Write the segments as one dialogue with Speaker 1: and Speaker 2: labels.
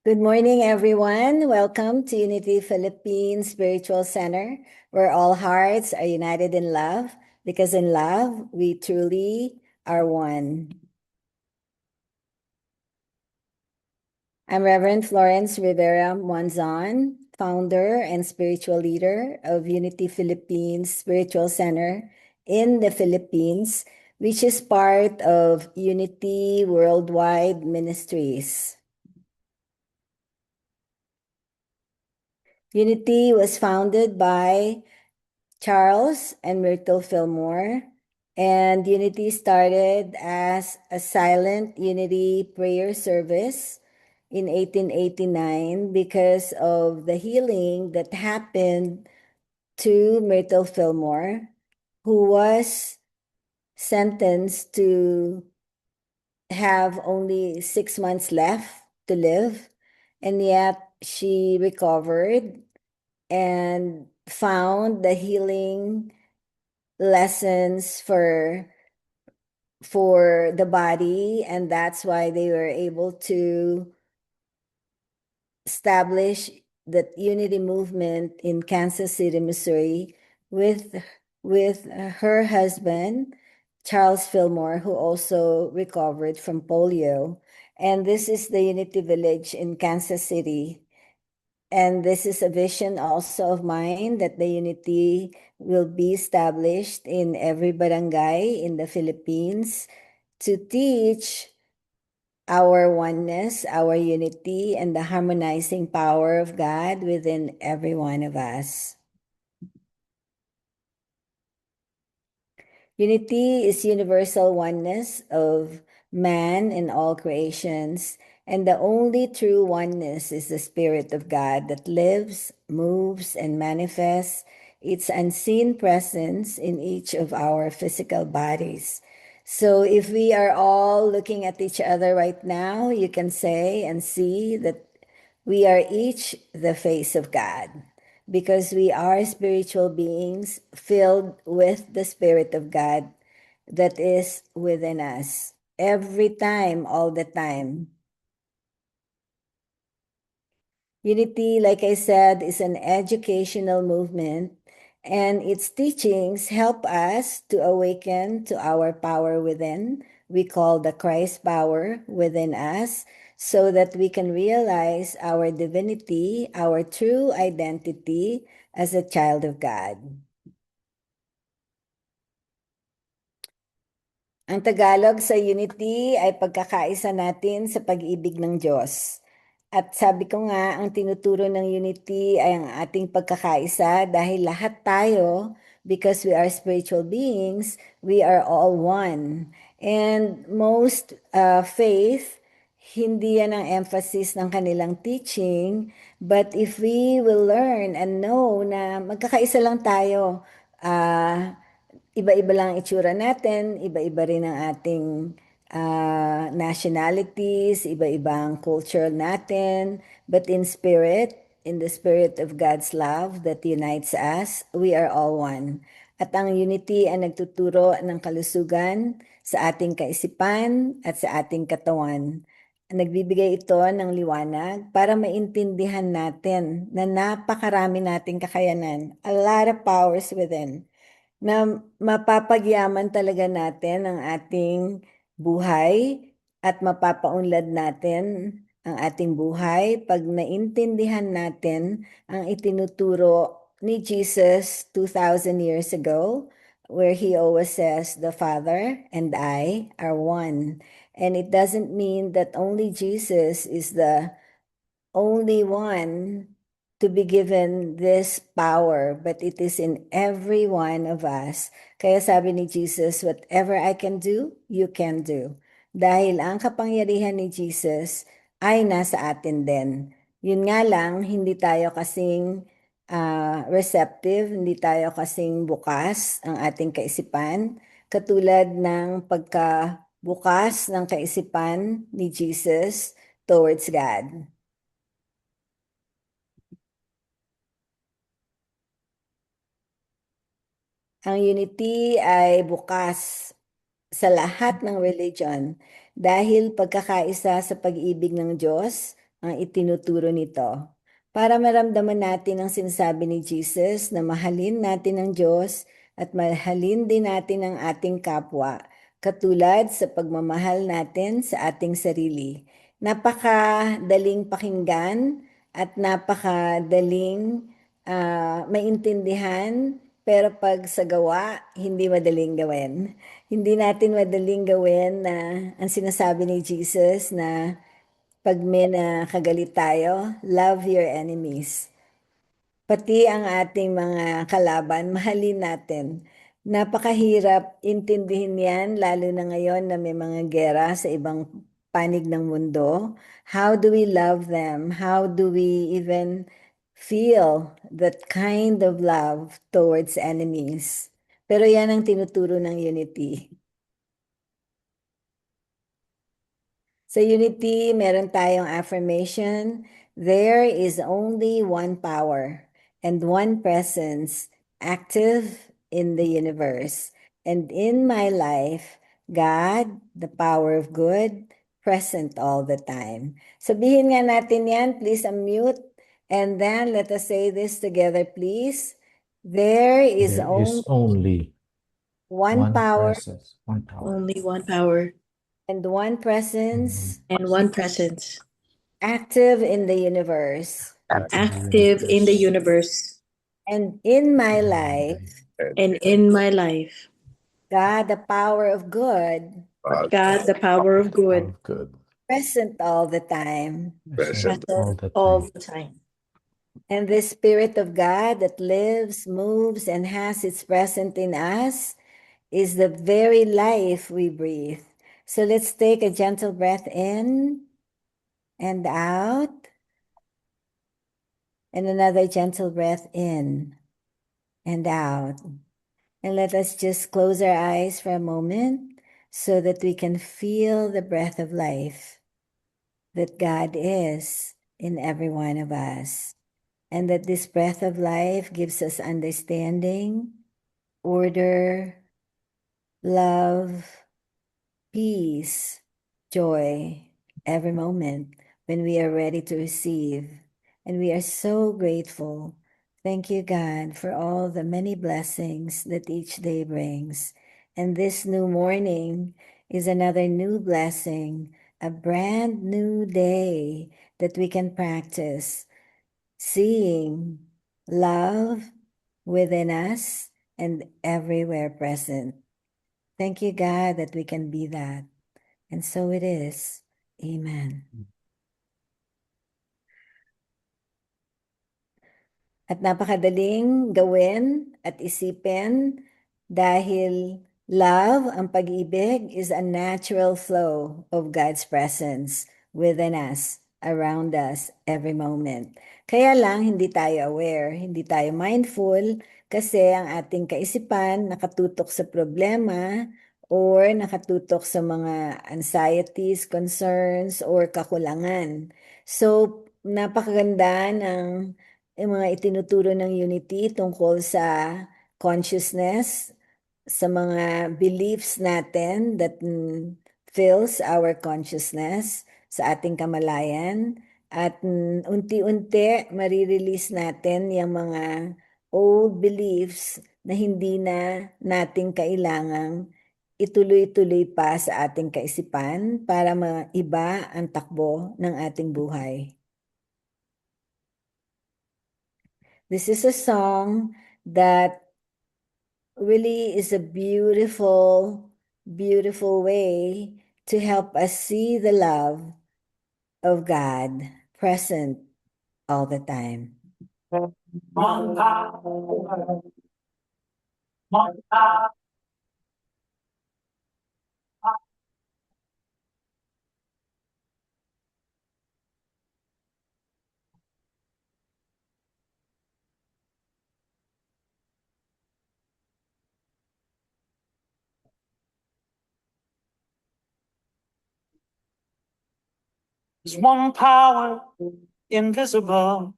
Speaker 1: Good morning, everyone. Welcome to Unity Philippines Spiritual Center, where all hearts are united in love, because in love, we truly are one. I'm Reverend Florence Rivera Monzon, founder and spiritual leader of Unity Philippines Spiritual Center in the Philippines, which is part of Unity Worldwide Ministries. Unity was founded by Charles and Myrtle Fillmore, and Unity started as a silent Unity prayer service in 1889 because of the healing that happened to Myrtle Fillmore, who was sentenced to have only 6 months left to live, and yet she recovered and found the healing lessons for the body, and that's why they were able to establish the unity movement in Kansas City, Missouri, with her husband Charles Fillmore, who also recovered from polio. And this is the Unity Village in Kansas City. And this is a vision also of mine, that the unity will be established in every barangay in the Philippines to teach our oneness, our unity, and the harmonizing power of God within every one of us. Unity is universal oneness of man and all creations, and the only true oneness is the Spirit of God that lives, moves, and manifests its unseen presence in each of our physical bodies. So if we are all looking at each other right now, you can say and see that we are each the face of God, because we are spiritual beings filled with the Spirit of God that is within us every time, all the time. Unity, like I said, is an educational movement, and its teachings help us to awaken to our power within. We call the Christ power within us, so that we can realize our divinity, our true identity as a child of God. Ang Tagalog sa unity ay pagkakaisa natin sa pag-ibig ng Diyos. At sabi ko nga, ang tinuturo ng unity ay ang ating pagkakaisa, dahil lahat tayo, because we are spiritual beings, we are all one. And most faith, hindi yan ang emphasis ng kanilang teaching, but if we will learn and know na magkakaisa lang tayo, iba-iba lang ang itsura natin, iba-iba rin ang ating nationalities, iba-ibang culture natin, but in the spirit of God's love that unites us, we are all one. At ang unity ang nagtuturo ng kalusugan sa ating kaisipan at sa ating katawan. Nagbibigay ito ng liwanag para maintindihan natin na napakarami nating kakayanan, a lot of powers within, na mapapagyaman talaga natin ang ating buhay at mapapaunlad natin ang ating buhay pag naintindihan natin ang itinuturo ni Jesus 2,000 years ago, where he always says, "The Father and I are one." And it doesn't mean that only Jesus is the only one to be given this power, but it is in every one of us. Kaya sabi ni Jesus, whatever I can do, you can do. Dahil ang kapangyarihan ni Jesus ay nasa atin din. Yun nga lang, hindi tayo kasing receptive, hindi tayo kasing bukas ang ating kaisipan, katulad ng pagkabukas ng kaisipan ni Jesus towards God. Ang unity ay bukas sa lahat ng religion, dahil pagkakaisa sa pag-ibig ng Diyos ang itinuturo nito. Para maramdaman natin ang sinasabi ni Jesus na mahalin natin ang Diyos at mahalin din natin ang ating kapwa, katulad sa pagmamahal natin sa ating sarili. Napakadaling pakinggan at napakadaling maintindihan, pero pag sa gawa, hindi madaling gawin. Hindi natin madaling gawin na ang sinasabi ni Jesus na pag may nakagalit tayo, love your enemies. Pati ang ating mga kalaban, mahalin natin. Napakahirap intindihin yan, lalo na ngayon na may mga gera sa ibang panig ng mundo. How do we love them? How do we even feel that kind of love towards enemies? Pero yan ang tinuturo ng unity. Sa unity, meron tayong affirmation, there is only one power and one presence active in the universe. And in my life, God, the power of good, present all the time. Sabihin nga natin yan, please unmute. And then let us say this together, please. There is
Speaker 2: There is
Speaker 1: only
Speaker 2: only
Speaker 1: one power
Speaker 2: one power,
Speaker 3: Only one power
Speaker 1: and one presence
Speaker 3: and one presence
Speaker 1: active in the universe.
Speaker 3: active in the universe.
Speaker 1: And in my life,
Speaker 3: And in my life,
Speaker 1: God, the power of good,
Speaker 3: God, the power of good,
Speaker 2: of good,
Speaker 1: present all the time.
Speaker 2: present all the
Speaker 3: all
Speaker 2: time.
Speaker 3: the time.
Speaker 1: And the Spirit of God that lives, moves, and has its presence in us is the very life we breathe. So let's take a gentle breath in and out, and another gentle breath in and out. And let us just close our eyes for a moment so that we can feel the breath of life that God is in every one of us. And that this breath of life gives us understanding, order, love, peace, joy every moment when we are ready to receive. And we are so grateful. Thank you, God, for all the many blessings that each day brings. And this new morning is another new blessing, a brand new day that we can practice seeing love within us and everywhere present. Thank you, God, that we can be that. And so it is. Amen. At napakadaling gawin at isipin dahil love, ang pag-ibig, is a natural flow of God's presence within us, around us, every moment. Kaya lang, hindi tayo aware, hindi tayo mindful, kasi ang ating kaisipan nakatutok sa problema or nakatutok sa mga anxieties, concerns, or kakulangan. So, napakaganda ng yung mga itinuturo ng Unity tungkol sa consciousness, sa mga beliefs natin that fills our consciousness sa ating kamalayan, at unti-unti marirelease natin yung mga old beliefs na hindi na natin kailangang ituloy-tuloy pa sa ating kaisipan para maiba ang takbo ng ating buhay. This is a song that really is a beautiful, beautiful way to help us see the love of God present all the time.
Speaker 4: There's one power invisible,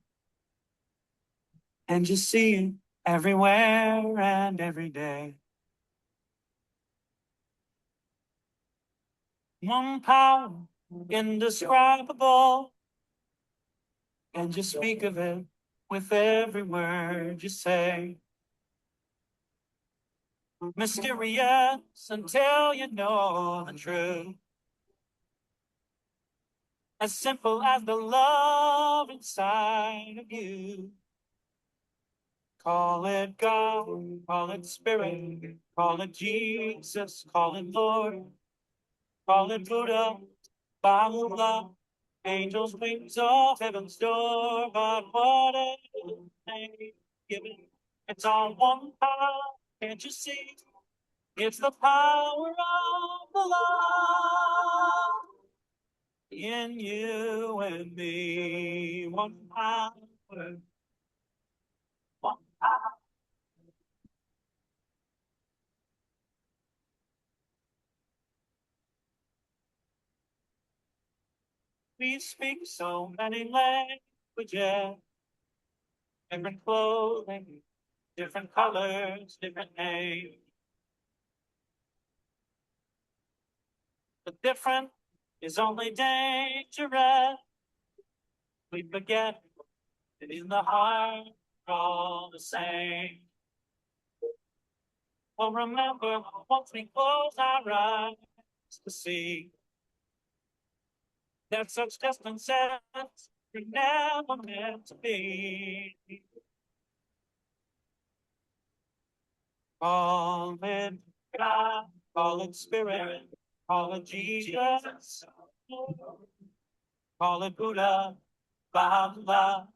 Speaker 4: and you see it everywhere and every day. One power indescribable, and just speak of it with every word you say. Mysterious until you know the truth. As simple as the love inside of you. Call it God, call it Spirit, call it Jesus, call it Lord, call it Buddha, Baha'u'llah, angels, wings of heaven's door, but whatever name give it, it's all one power, can't you see? It's the power of the love in you and me, one power, one power. We speak so many languages, different clothing, different colors, different names. The different is only dangerous. We forget that in the heart we're all the same. Well, remember, once we close our eyes to see that such distances were never meant to be. Call it God, call it Spirit, call it Jesus, call it Buddha, Baha'u'llah,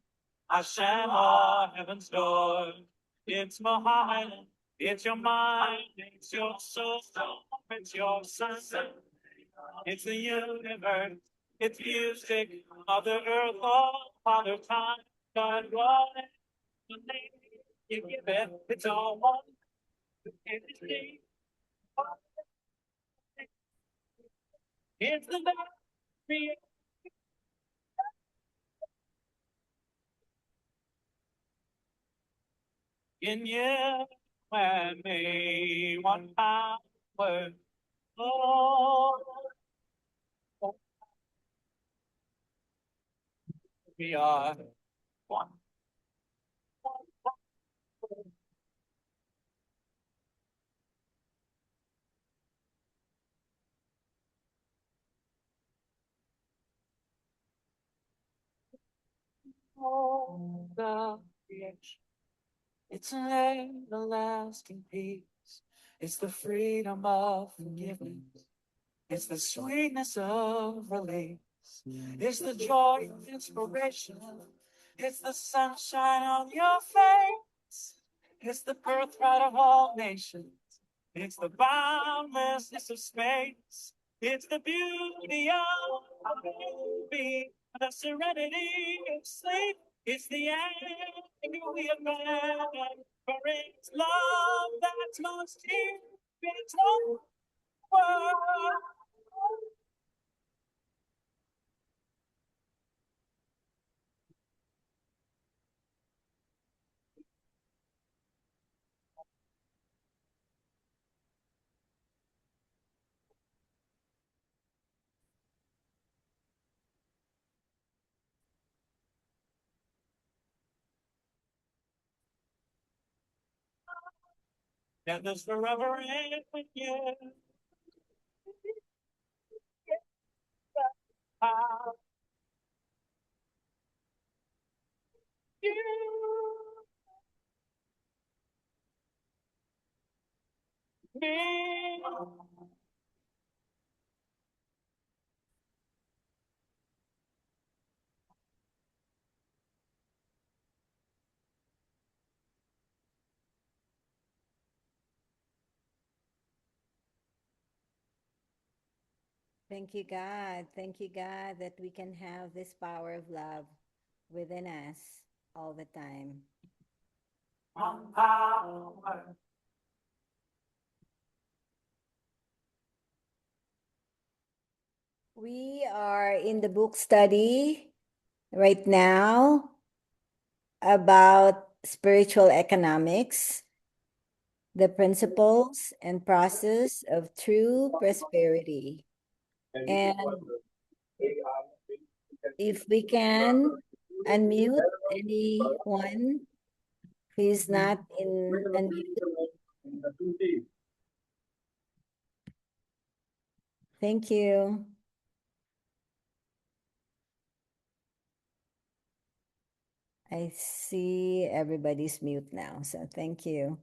Speaker 4: Hashem, or heaven's door. It's Muhammad, it's your mind, it's your soul, it's your sun, it's the universe, it's music, Mother Earth, all Father Time, God, what the name you give it, it's all one. It's the very in you and me, one power. Oh, we are one. Oh, the creation. It's an everlasting peace. It's the freedom of forgiveness. It's the sweetness of release. It's the joy of inspiration. It's the sunshine on your face. It's the birthright of all nations. It's the boundlessness of space. It's the beauty of being, the serenity of sleep. It's the anger we abandon, for it's love that's most deep. It's one word. And there's forever in with you. You, me.
Speaker 1: Thank you, God. Thank you, God, that we can have this power of love within us all the time.
Speaker 4: One power.
Speaker 1: We are in the book study right now about spiritual economics, the principles and process of true prosperity. And if we can unmute anyone who is not in unmute. Thank you. I see everybody's mute now, so thank you.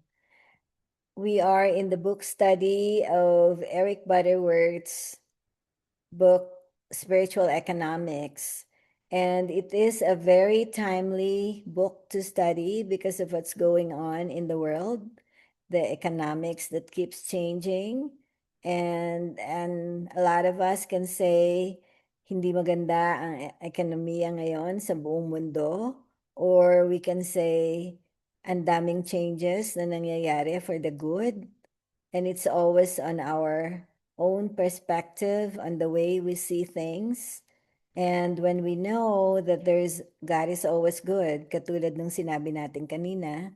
Speaker 1: We are in the book study of Eric Butterworth's book, Spiritual Economics. And it is a very timely book to study because of what's going on in the world, the economics that keeps changing. And a lot of us can say, hindi maganda ang ekonomiya ngayon sa buong mundo. Or we can say, ang daming changes na nangyayari for the good. And it's always on our own perspective, on the way we see things. And when we know that God is always good, katulad ng sinabi natin kanina,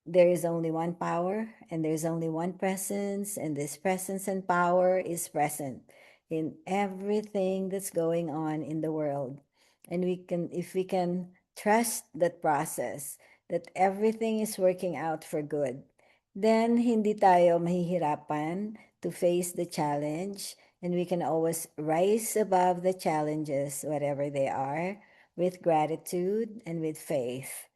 Speaker 1: there is only one power and there's only one presence, and this presence and power is present in everything that's going on in the world. And if we can trust that process, that everything is working out for good, then hindi tayo mahihirapan to face the challenge, and we can always rise above the challenges, whatever they are, with gratitude and with faith.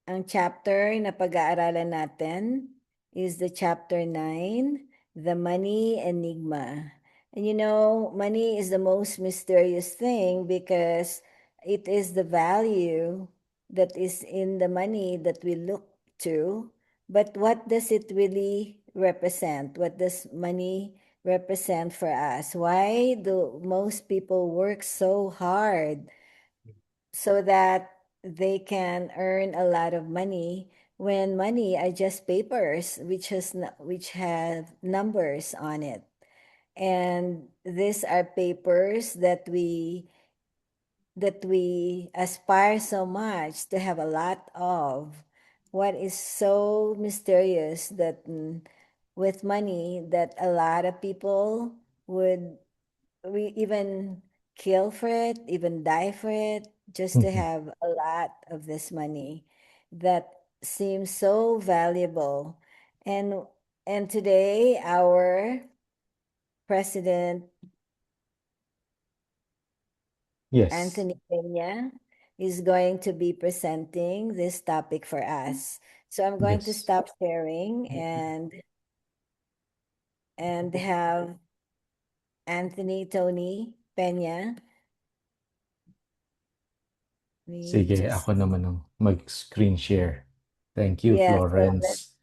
Speaker 1: Ang chapter na pag-aaralan natin is the chapter 9, The Money Enigma. And you know, money is the most mysterious thing because it is the value that is in the money that we look to. But what does it really represent? What does money represent for us? Why do most people work so hard so that they can earn a lot of money when money are just papers which have numbers on it? And these are papers that we aspire so much to have a lot of. What is so mysterious that with money that a lot of people would even kill for it, even die for it, just to have a lot of this money that seems so valuable. And today our president,
Speaker 2: Yes.
Speaker 1: Anthony Peña, is going to be presenting this topic for us. So I'm going to
Speaker 2: Yes.
Speaker 1: stop sharing and have Tony Peña.
Speaker 2: Sige, ako naman ang mag-screen share. Thank you,
Speaker 1: Yeah, so
Speaker 2: Florence.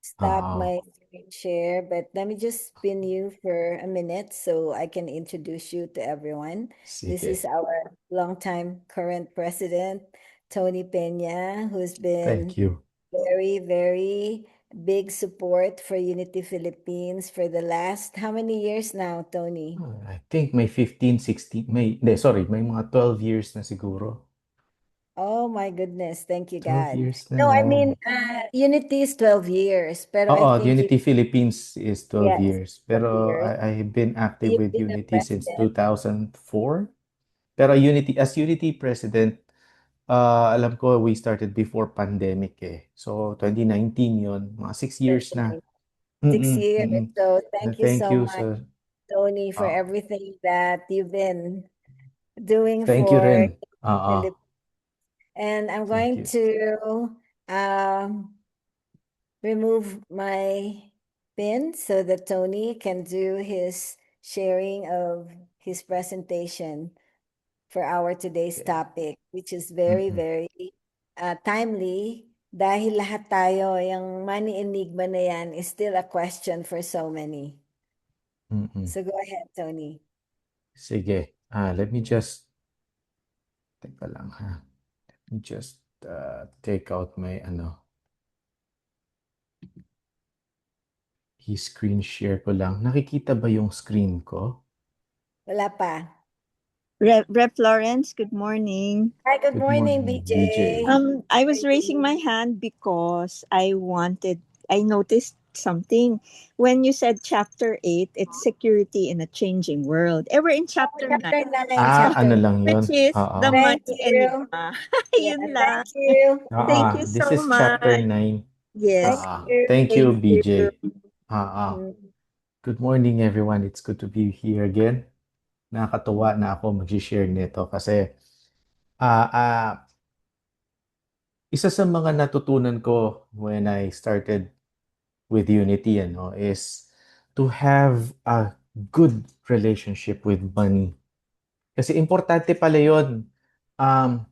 Speaker 1: stop my screen share, but let me just pin you for a minute so I can introduce you to everyone. This is
Speaker 2: Sige.
Speaker 1: our longtime current president, Tony Peña, who's been
Speaker 2: Thank you.
Speaker 1: very, very big support for Unity Philippines for the last, how many years now, Tony?
Speaker 2: I think may 15, 16, may mga 12 years na siguro.
Speaker 1: Oh my goodness, thank you
Speaker 2: 12
Speaker 1: God.
Speaker 2: years na,
Speaker 1: No, I
Speaker 2: no?
Speaker 1: mean, Unity is 12 years, pero I think
Speaker 2: Unity Philippines is 12
Speaker 1: yes,
Speaker 2: years.
Speaker 1: 12
Speaker 2: Pero
Speaker 1: years.
Speaker 2: I've been active
Speaker 1: You've
Speaker 2: with
Speaker 1: been a
Speaker 2: Unity since
Speaker 1: president.
Speaker 2: 2004. Pero as Unity president, alam ko we started before pandemic eh. So 2019 yun, mga 6 years na.
Speaker 1: 6 years. So thank you
Speaker 2: Thank
Speaker 1: so
Speaker 2: you,
Speaker 1: much,
Speaker 2: sir.
Speaker 1: Tony, for everything that you've been doing
Speaker 2: Thank you
Speaker 1: for
Speaker 2: rin.
Speaker 1: Philippines. And I'm going to remove my pin so that Tony can do his sharing of his presentation for our today's topic, which is very, very timely dahil lahat tayo, yung money enigma na yan is still a question for so many. So go ahead, Tony.
Speaker 2: Sige. Let me just, teka lang ha. Let me just take out my screen share ko lang. Nakikita ba yung screen ko?
Speaker 1: Wala pa.
Speaker 5: Rep Florence, good morning.
Speaker 1: Hi, good morning, BJ.
Speaker 5: I was raising my hand because I noticed something. When you said chapter 8, it's security in a changing world. We're in chapter 9,
Speaker 1: Chapter 9,
Speaker 2: Ano
Speaker 1: chapter.
Speaker 2: lang yun?
Speaker 5: which is
Speaker 2: Oo.
Speaker 5: the
Speaker 1: Thank
Speaker 5: money
Speaker 1: you.
Speaker 5: enigma.
Speaker 1: Yeah,
Speaker 5: Yun lang.
Speaker 1: thank you.
Speaker 5: Thank you
Speaker 2: This
Speaker 5: so
Speaker 2: is chapter
Speaker 5: much.
Speaker 2: 9.
Speaker 5: Yes.
Speaker 1: Thank you.
Speaker 2: Thank you,
Speaker 5: Thank you.
Speaker 2: BJ.
Speaker 1: Mm.
Speaker 2: Good morning, everyone. It's good to be here again. Nakakatuwa na ako mag-share nito kasi ah ah, isa sa mga natutunan ko when I started with Unity is to have a good relationship with money. Kasi importante pala yun. Um,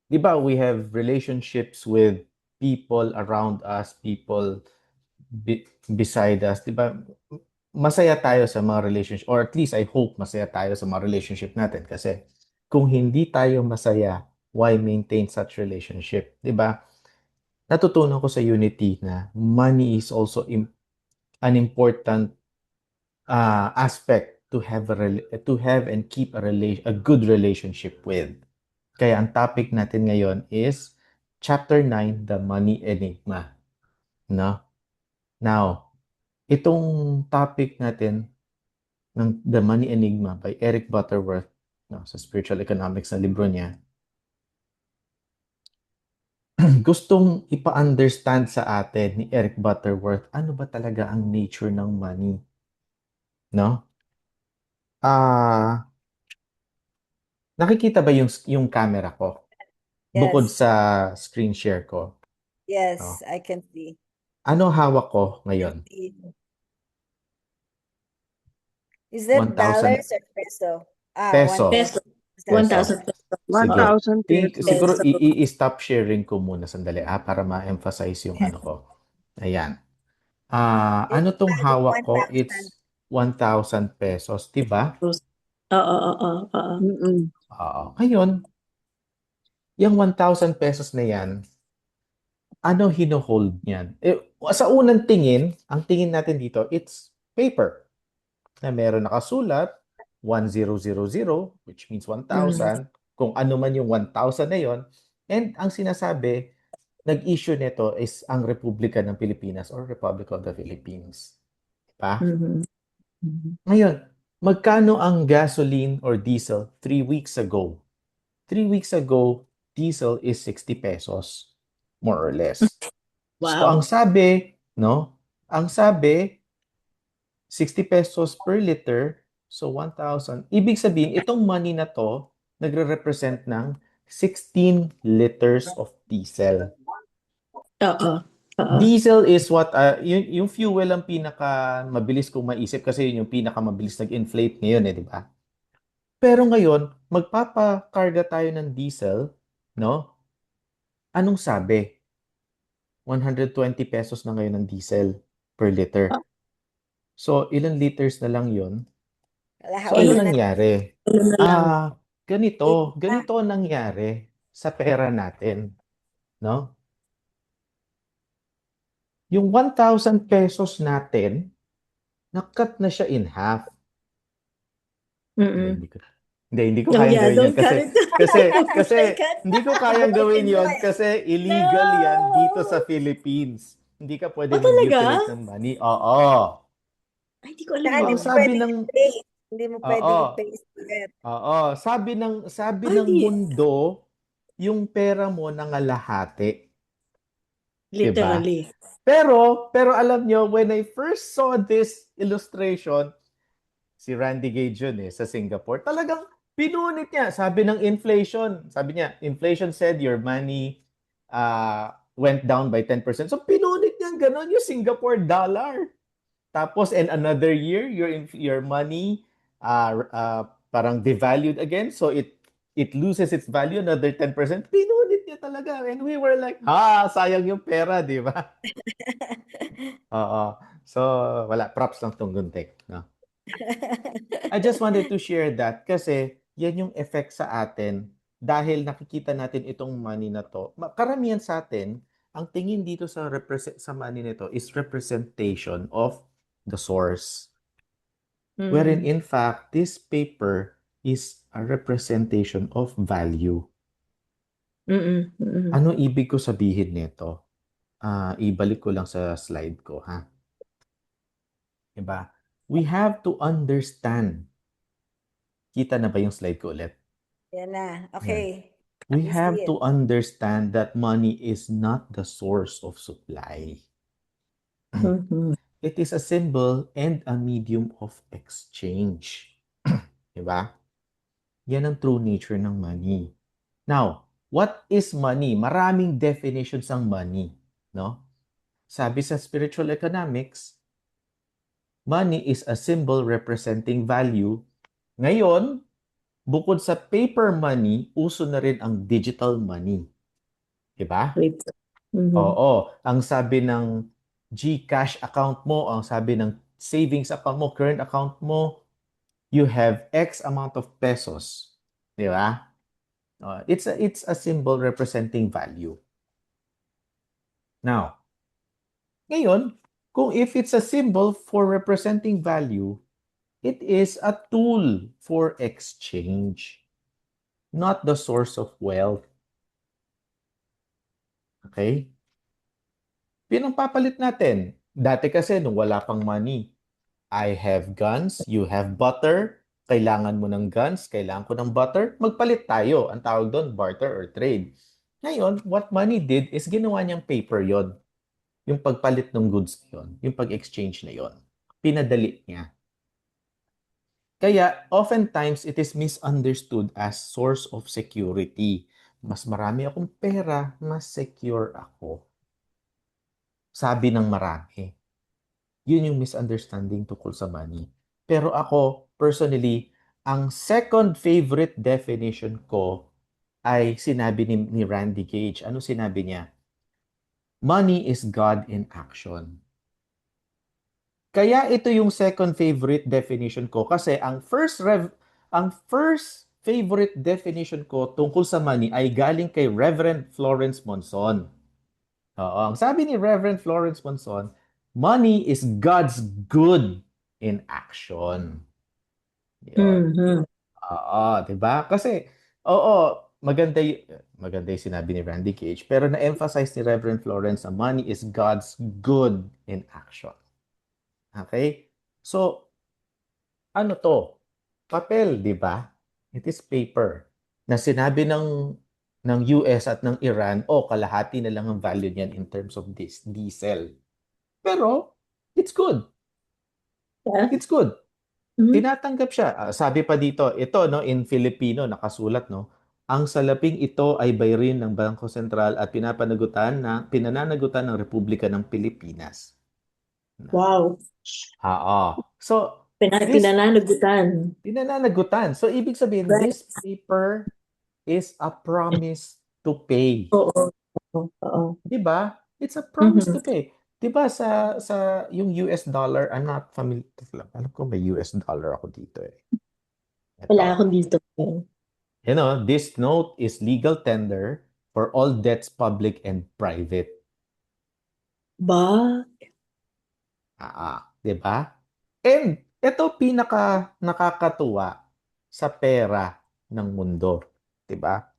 Speaker 2: Di ba, we have relationships with people around us, people beside us. Di ba, masaya tayo sa mga relationship, or at least I hope masaya tayo sa mga relationship natin. Kasi kung hindi tayo masaya, why maintain such relationship? Di ba? Natutunan ko sa Unity na money is also an important aspect to have to have and keep a good relationship with. Kaya ang topic natin ngayon is Chapter 9, The Money Enigma. No? Now, itong topic natin ng The Money Enigma by Eric Butterworth, no, sa Spiritual Economics na libro niya, gustong ipa-understand sa atin ni Eric Butterworth ano ba talaga ang nature ng money. No? Nakikita ba yung camera ko? Bukod
Speaker 1: Yes.
Speaker 2: sa screen share ko.
Speaker 1: Yes,
Speaker 2: No?
Speaker 1: I can see.
Speaker 2: Ano hawak ko ngayon?
Speaker 1: Is that
Speaker 2: 1,000
Speaker 1: dollars or peso?
Speaker 2: pesos.
Speaker 3: Peso.
Speaker 1: Peso.
Speaker 3: 1,000 pesos.
Speaker 2: Sige.
Speaker 6: 1,000
Speaker 2: Siguro
Speaker 3: pesos.
Speaker 2: i-stop sharing ko muna sandali para ma-emphasize yung
Speaker 1: Yes.
Speaker 2: ano ko. Ayan. Ano tong hawak ko?
Speaker 1: 1,000.
Speaker 2: It's 1,000 pesos, diba?
Speaker 3: Oo.
Speaker 6: Mm-mm.
Speaker 2: Ngayon, yung 1,000 pesos na yan, ano hino-hold niyan? Sa unang tingin, ang tingin natin dito, it's paper na meron nakasulat 1000, which means 1,000, kung ano man yung 1,000 na yon. And ang sinasabi, nag-issue nito is ang Republika ng Pilipinas or Republic of the Philippines. Pa?
Speaker 3: Mhm.
Speaker 2: Ngayon, magkano ang gasoline or diesel 3 weeks ago? 3 weeks ago, diesel is 60 pesos, more or less. So ang
Speaker 3: Wow.
Speaker 2: sabi, no? Ang sabi, 60 pesos per liter, so 1,000. Ibig sabihin, itong money na to, nagre-represent ng 16 liters of diesel.
Speaker 3: Oo.
Speaker 2: Diesel is what, yung fuel ang pinaka mabilis kong maisip kasi yun yung pinaka mabilis nag-inflate ngayon di ba? Pero ngayon, magpapakarga tayo ng diesel, no? Anong sabi? 120 pesos na ngayon ng diesel per liter. So, ilang liters na lang yun? So, ano nangyari? Ganito ang nangyari sa pera natin, no? Yung 1,000 pesos natin, nakat na siya in half.
Speaker 3: Mm-mm.
Speaker 2: Hindi ko kayang gawin yun
Speaker 3: Don't cut
Speaker 2: kasi
Speaker 3: it.
Speaker 2: hindi ko kayang gawin yun kasi illegal yan dito sa Philippines. Hindi ka pwede
Speaker 3: talaga?
Speaker 2: mag-mutilate ng money. Oo.
Speaker 3: Ay, di ko alam
Speaker 1: Saka
Speaker 2: So,
Speaker 1: hindi
Speaker 3: yun.
Speaker 2: ang
Speaker 1: mo
Speaker 2: sabi
Speaker 1: pwedeng
Speaker 2: ng
Speaker 1: i-paste. Hindi mo pwedeng
Speaker 2: Oo.
Speaker 1: i-paste ulit.
Speaker 2: Oo, sabi
Speaker 3: Ay,
Speaker 2: ng mundo, yung pera mo nangalahati. Diba?
Speaker 3: literally.
Speaker 2: Pero alam nyo, when I first saw this illustration, si Randy Gage yun sa Singapore, talagang pinunit niya. Sabi ng inflation, sabi niya, inflation said your money went down by 10%. So pinunit niya ganon yung Singapore dollar. Tapos, and another year, your money parang devalued again. So it loses its value another 10%. Pinunit niya talaga. And we were like, sayang yung pera, di ba? Oo. So, wala. Props lang tong Guntek. No? I just wanted to share that kasi yan yung effect sa atin dahil nakikita natin itong money na to. Karamihan sa atin, ang tingin dito sa money nito is representation of the source. Wherein in fact, this paper is a representation of value.
Speaker 3: Mm-mm.
Speaker 2: Ano ibig ko sabihin nito? Ibalik ko lang sa slide ko, ha? Diba? We have to understand. Kita na ba yung slide ko ulit?
Speaker 1: Yan na.
Speaker 2: Yan.
Speaker 1: Okay.
Speaker 2: We
Speaker 1: We
Speaker 2: have
Speaker 1: see
Speaker 2: to
Speaker 1: it.
Speaker 2: understand that money is not the source of supply.
Speaker 3: Mhm.
Speaker 2: It is a symbol and a medium of exchange. Diba? Yan ang true nature ng money. Now, what is money? Maraming definitions ang money, no? Sabi sa spiritual economics, money is a symbol representing value. Ngayon, bukod sa paper money, uso na rin ang digital money. Diba?
Speaker 3: Mhm.
Speaker 2: Oo. Ang sabi ng GCash account mo, ang sabi ng savings account mo, current account mo, you have X amount of pesos. Diba? It's a symbol representing value. Now, ngayon, kung if it's a symbol for representing value, it is a tool for exchange, not the source of wealth. Okay? Pinangpapalit natin. Dati kasi nung wala pang money, I have guns, you have butter, kailangan mo ng guns, kailangan ko ng butter, magpalit tayo. Ang tawag doon, barter or trade. Ngayon, what money did is ginawa niyang paper yon, yung pagpalit ng goods na yon, yung pag-exchange na yon. Pinadali niya. Kaya, oftentimes, it is misunderstood as source of security. Mas marami akong pera, mas secure ako. Sabi ng marami. Yun yung misunderstanding tungkol sa money. Pero ako, personally, ang second favorite definition ko ay sinabi ni Randy Gage. Ano sinabi niya? Money is God in action. Kaya ito yung second favorite definition ko kasi ang first favorite definition ko tungkol sa money ay galing kay Reverend Florence Monson. Oo, ang sabi ni Reverend Florence Monson, money is God's good in action. Yun.
Speaker 3: Mhm.
Speaker 2: Oo, 'di ba? Kasi maganda yung sinabi ni Randy Cage, pero na-emphasize ni Reverend Florence na money is God's good in action. Okay? So, ano to? Papel, di ba? It is paper. Na sinabi ng US at ng Iran, kalahati na lang ang value niyan in terms of this diesel. Pero, it's good.
Speaker 3: Yeah.
Speaker 2: It's good.
Speaker 3: Mhm.
Speaker 2: Tinatanggap siya. Sabi pa dito, ito no, in Filipino, nakasulat, no? Ang salaping ito ay bayrin ng Bangko Sentral at pinananagutan ng Republika ng Pilipinas.
Speaker 3: Wow.
Speaker 2: So, this
Speaker 3: Pinananagutan.
Speaker 2: pinananagutan. So, ibig sabihin,
Speaker 3: Right.
Speaker 2: this paper is a promise to pay.
Speaker 3: Oo. Oo.
Speaker 2: Diba? It's a promise to
Speaker 3: Mhm.
Speaker 2: pay. Diba sa yung US dollar, I'm not familiar. Alam ko may US dollar ako dito eh.
Speaker 3: Wala
Speaker 2: Ito.
Speaker 3: akong dito.
Speaker 2: This note is legal tender for all debts public and private.
Speaker 3: Ba?
Speaker 2: Diba? And ito pinaka nakakatuwa sa pera ng mundo. Diba?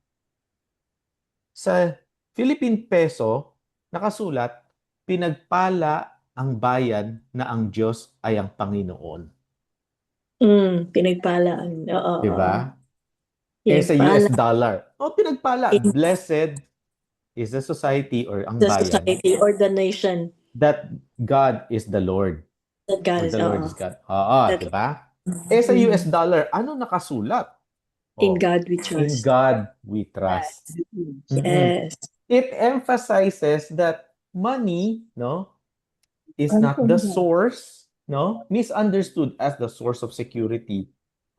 Speaker 2: Sa Philippine peso, nakasulat, pinagpala ang bayan na ang Diyos ay ang Panginoon.
Speaker 3: Pinagpalaan. Oo.
Speaker 2: Diba? Sa US
Speaker 3: Pinagpala
Speaker 2: dollar, pinagpala.
Speaker 3: in
Speaker 2: Blessed is the society or ang
Speaker 3: the
Speaker 2: bayan
Speaker 3: society or the nation
Speaker 2: that God is the Lord
Speaker 3: that God
Speaker 2: or
Speaker 3: is,
Speaker 2: the Lord is God. Oo,
Speaker 3: that
Speaker 2: diba? Sa US
Speaker 3: Mhm.
Speaker 2: dollar, ano nakasulat?
Speaker 3: In
Speaker 2: Oh,
Speaker 3: God we
Speaker 2: in
Speaker 3: trust.
Speaker 2: God we trust. Mhm.
Speaker 3: Yes.
Speaker 2: It emphasizes that money, no, is not the source, no, misunderstood as the source of security,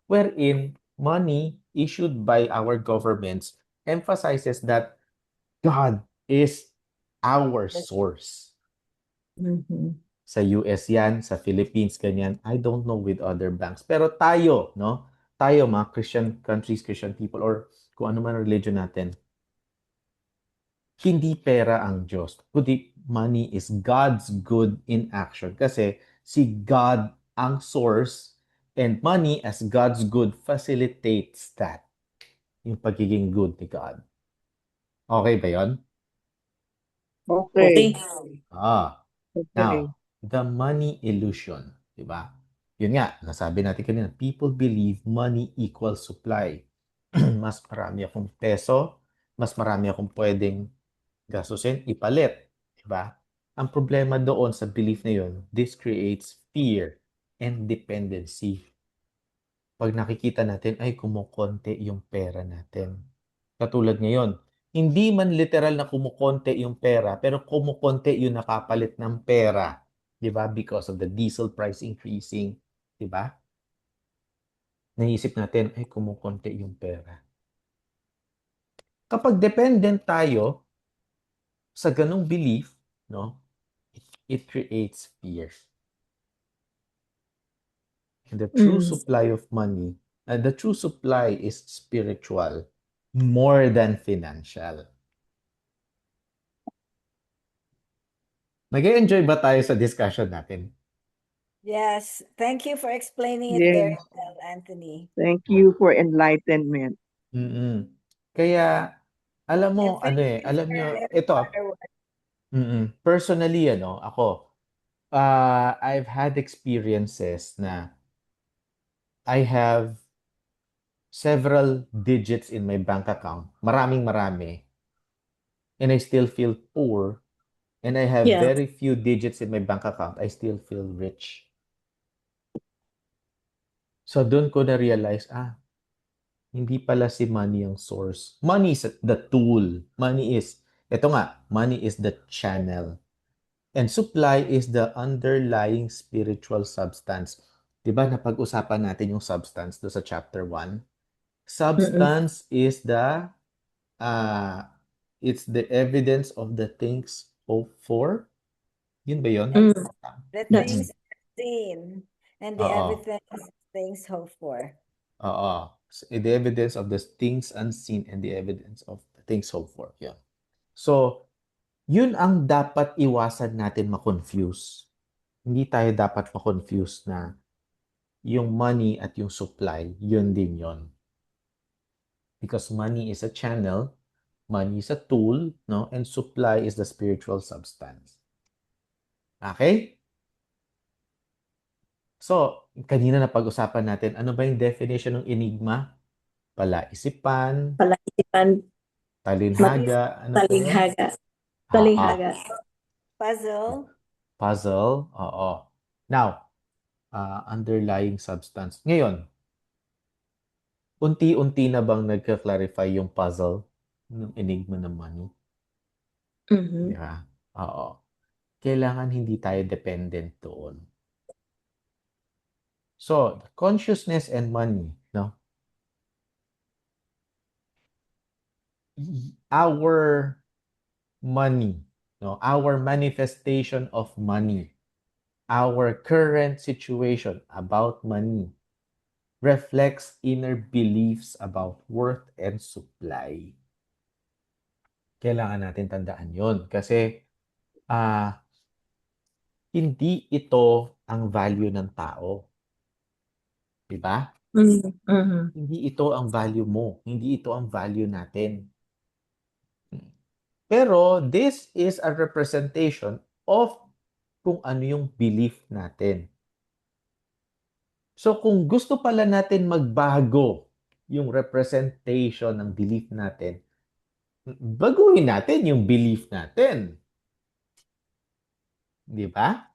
Speaker 2: wherein money issued by our governments emphasizes that God is our source.
Speaker 3: Mhm.
Speaker 2: Sa US yan, sa Philippines, ganyan. I don't know with other banks. Pero tayo, no? Tayo, mga Christian countries, Christian people, or kung ano man ang religion natin, hindi pera ang Diyos, kundi money is God's good in action. Kasi si God ang source and money as God's good facilitates that. Yung pagiging good ni God. Okay ba yon?
Speaker 3: Okay.
Speaker 2: Ah,
Speaker 6: Okay.
Speaker 2: now, the money illusion, di ba? Yun nga, nasabi natin kanina, people believe money equals supply. Mas marami akong peso, mas marami akong pwedeng gastusin, ipalit, di ba? Ang problema doon sa belief na yun, this creates fear and dependency. Pag nakikita natin, ay kumukonti yung pera natin. Katulad ngayon, hindi man literal na kumukonti yung pera, pero kumukonti yung nakapalit ng pera. Di ba? Because of the diesel price increasing. Di ba? Naisip natin, ay kumukonti yung pera. Kapag dependent tayo sa ganung belief, no, it creates fear. And the true supply of money, the true supply is spiritual more than financial. Nag-enjoy ba tayo sa discussion natin?
Speaker 1: Yes, thank you for explaining it very
Speaker 6: Yes.
Speaker 1: well, Anthony.
Speaker 6: Thank you for enlightenment.
Speaker 2: Mm-mm. Kaya, alam mo,
Speaker 1: And thank you
Speaker 2: alam
Speaker 1: for
Speaker 2: nyo,
Speaker 1: sharing
Speaker 2: ito,
Speaker 1: our work.
Speaker 2: personally, ako, I've had experiences na I have several digits in my bank account, marami, and I still feel poor, and I have
Speaker 3: Yeah.
Speaker 2: very few digits in my bank account, I still feel rich. So, doon ko na-realize, hindi pala si money ang source. Money is the tool. Money is the channel. And supply is the underlying spiritual substance. Diba napag-usapan natin yung substance do sa chapter 1? Substance is it's the evidence of the things hoped for. Yun ba yun?
Speaker 1: The
Speaker 2: Mm-mm.
Speaker 1: things seen and the
Speaker 2: Oo.
Speaker 1: evidence things hoped for.
Speaker 2: Oo. So, the evidence of the things unseen and the evidence of the things hoped for. Yeah. So, yun ang dapat iwasan natin ma-confuse. Hindi tayo dapat ma-confuse na yung money at yung supply, yun din yun. Because money is a channel, money is a tool, no? And supply is the spiritual substance. Okay? So, kanina na pag-usapan natin, ano ba yung definition ng enigma? Palaisipan,
Speaker 3: Palaisipan,
Speaker 2: talinhaga, ano pa yun?
Speaker 3: talinghaga.
Speaker 2: Ah,
Speaker 3: Talinghaga.
Speaker 1: Puzzle.
Speaker 2: puzzle, oo. Now, underlying substance. Ngayon, unti-unti na bang nagka-clarify yung puzzle ng enigma ng money? Di
Speaker 3: Mhm.
Speaker 2: ba? Oo. Kailangan hindi tayo dependent doon. So, consciousness and money, no? Our money, no? Our manifestation of money, our current situation about money reflects inner beliefs about worth and supply. Kailangan natin tandaan yon kasi hindi ito ang value ng tao. Di ba?
Speaker 3: Mhm.
Speaker 2: Hindi ito ang value mo. Hindi ito ang value natin. Pero this is a representation of kung ano yung belief natin. So kung gusto pala natin magbago yung representation ng belief natin, baguhin natin yung belief natin. Di ba?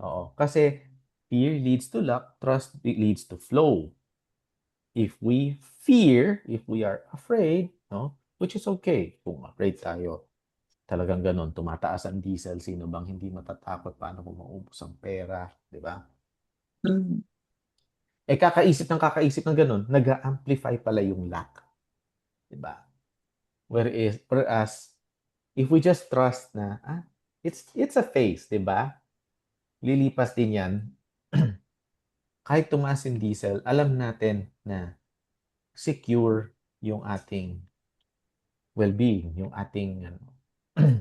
Speaker 2: Oo. Kasi fear leads to lack, trust leads to flow. If we fear, if we are afraid, no? Which is okay kung afraid tayo. Talagang ganun, tumataas ang diesel, sino bang hindi matatakot paano kung maubos ang pera, di ba?
Speaker 3: Mhm.
Speaker 2: Kakaisip ng ganun, nag-amplify pala yung lack. Di ba? Whereas, if we just trust na, it's a phase, di ba? Lilipas din yan. Kahit tumaas yung diesel, alam natin na secure yung ating well-being, yung ating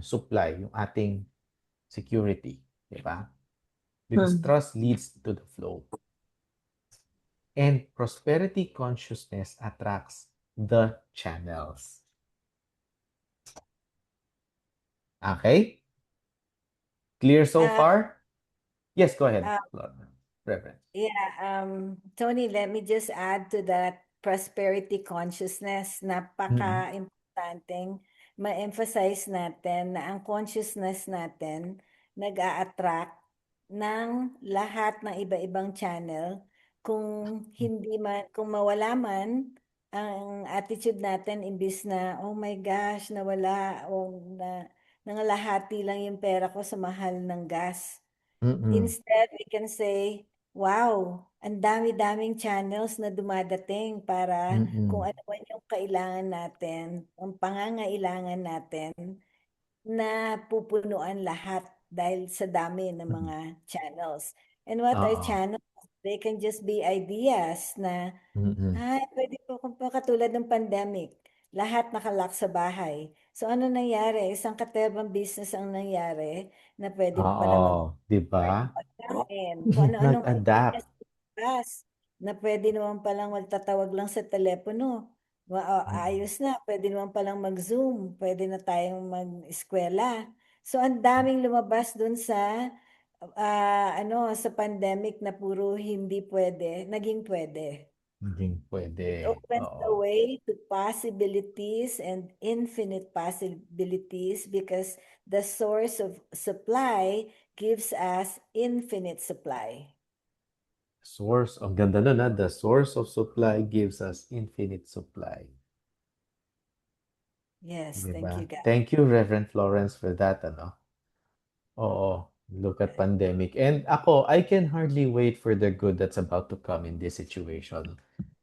Speaker 2: supply, yung ating security, di ba? Because trust leads to the flow. And prosperity consciousness attracts the channels. Okay? Clear so
Speaker 1: Uh,
Speaker 2: far? Yes, go ahead,
Speaker 1: uh,
Speaker 2: Reverend.
Speaker 1: Tony, let me just add to that prosperity consciousness.
Speaker 2: Mm-mm.
Speaker 1: Napaka-importanting ma-emphasize natin na ang consciousness natin nag-a-attract ng lahat ng iba-ibang channel. Kung mawala man ang attitude natin, imbis na, oh my gosh, nawala, o nangalahati lang yung pera ko sa mahal ng gas.
Speaker 2: Mm-mm.
Speaker 1: Instead, we can say, wow, ang dami-daming channels na dumadating para kung
Speaker 2: Mm-mm.
Speaker 1: ano man yung kailangan natin, ang pangangailangan natin, na pupunuan lahat dahil sa dami ng
Speaker 2: Mm.
Speaker 1: mga channels. And what are
Speaker 2: Oo.
Speaker 1: channels? They can just be ideas na,
Speaker 2: Mm-mm.
Speaker 1: ay, pwede po kung katulad ng pandemic, lahat nakalock sa bahay. So ano nangyari? Isang katebang business ang nangyari na pwede mo pala
Speaker 2: Oo, di ba?
Speaker 1: pagkain, kung ano-anong ideas
Speaker 2: Nag-adapt.
Speaker 1: bukas, na pwede naman palang magtatawag lang sa telepono.
Speaker 2: Mm.
Speaker 1: Ayos na, pwede naman palang mag-Zoom, pwede na tayong mag-eskwela. So ang daming lumabas dun sa sa pandemic na puro hindi pwede, naging pwede.
Speaker 2: Naging
Speaker 1: It
Speaker 2: pwede.
Speaker 1: opens the
Speaker 2: Oo.
Speaker 1: way to possibilities and infinite possibilities because the source of supply gives us infinite supply.
Speaker 2: Source, ang ganda nun, ha? The source of supply gives us infinite supply.
Speaker 1: Yes,
Speaker 2: Di
Speaker 1: thank
Speaker 2: ba?
Speaker 1: you, God.
Speaker 2: Thank you, Reverend Florence, for that, ano? Oo, look at pandemic. And ako, I can hardly wait for the good that's about to come in this situation.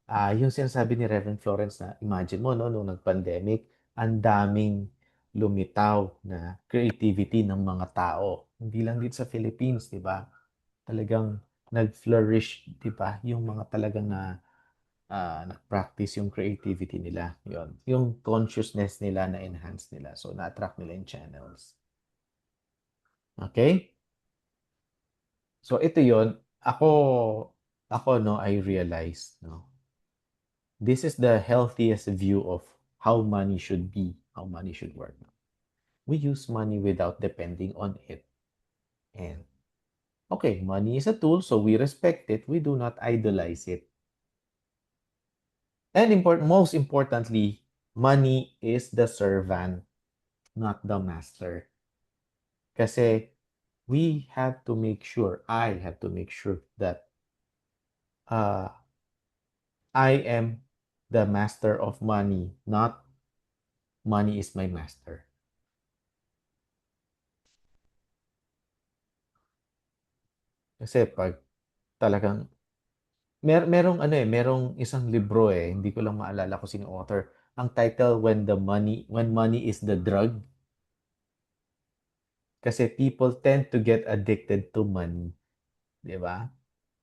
Speaker 2: Yung sinasabi ni Reverend Florence na, imagine mo, no, nung nag-pandemic, ang daming lumitaw na creativity ng mga tao. Hindi lang dito sa Philippines, di ba? Talagang nag-flourish, di ba? Yung mga talagang nag-practice yung creativity nila. Yun. Yung consciousness nila na enhance nila. So, na-attract nila yung channels. Okay? So, ito yon. Ako, no, I realized, no, this is the healthiest view of how money should be, how money should work. We use money without depending on it. And, okay, money is a tool, so we respect it. We do not idolize it. And most importantly, money is the servant, not the master. Kasi we have to make sure, I have to make sure that uh, I am the master of money, not money is my master. Kasi pag talagang merong isang libro hindi ko lang maalala kung sino author. Ang title when money is the drug. Kasi people tend to get addicted to money, 'di ba?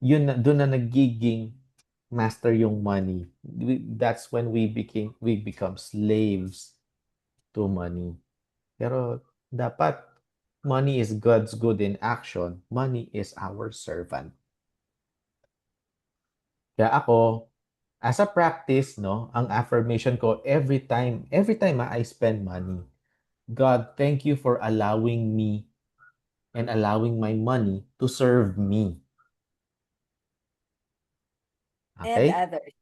Speaker 2: Doon na nagiging master yung money. That's when we become slaves to money. Pero dapat money is God's good in action. Money is our servant. Kaya ako, as a practice, no, ang affirmation ko every time I spend money, God, thank you for allowing me and allowing my money to serve me.
Speaker 1: And
Speaker 2: Okay?
Speaker 1: others.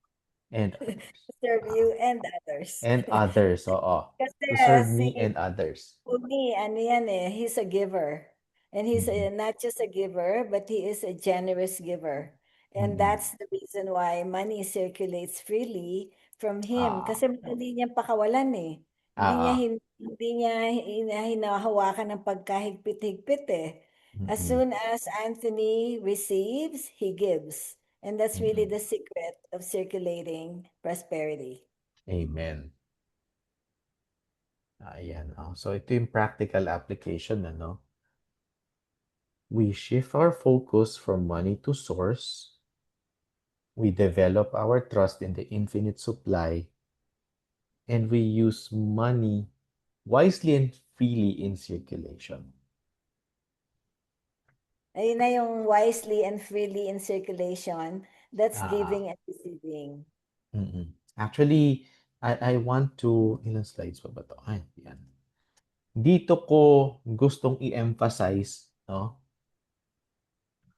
Speaker 2: And others.
Speaker 1: Serve
Speaker 2: Ah,
Speaker 1: you and others.
Speaker 2: and others, oo.
Speaker 1: Kasi
Speaker 2: To serve
Speaker 1: si
Speaker 2: me and others.
Speaker 1: Umi, ano yan he's a giver. And he's
Speaker 2: Mm-mm.
Speaker 1: not just a giver, but he is a generous giver. And
Speaker 2: Mm-mm.
Speaker 1: that's the reason why money circulates freely from him.
Speaker 2: Ah,
Speaker 1: Kasi madali niyang pakawalan Hindi niya,
Speaker 2: ah,
Speaker 1: hinahawakan ng pagkahigpit-higpit As
Speaker 2: mm-mm.
Speaker 1: soon as Anthony receives, he gives. And that's really
Speaker 2: Mm-mm.
Speaker 1: the secret of circulating prosperity.
Speaker 2: Amen. Ayan. So, ito yung practical application, ano? We shift our focus from money to source. We develop our trust in the infinite supply. And we use money wisely and freely in circulation.
Speaker 1: Ayun na yung wisely and freely in circulation. That's
Speaker 2: Ah,
Speaker 1: giving and receiving.
Speaker 2: mm-mm. Actually, I want to, ilang slides pa ba ito? Ay, yan. dito ko gustong i-emphasize, no,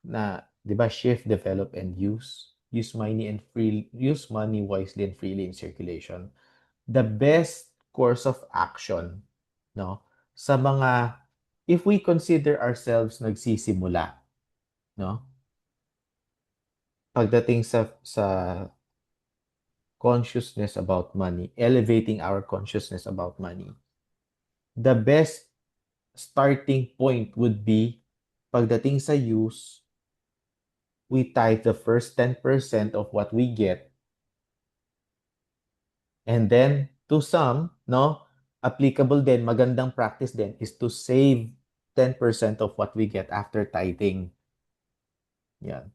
Speaker 2: na, 'di ba, shift, develop, and use. Use money wisely and freely in circulation. The best course of action, no, sa mga, if we consider ourselves nagsisimula, no, pagdating sa consciousness about money, elevating our consciousness about money, the best starting point would be, pagdating sa use, we tithe the first 10% of what we get. And then, to some, no, applicable din, magandang practice din, is to save 10% of what we get after tithing. Yan.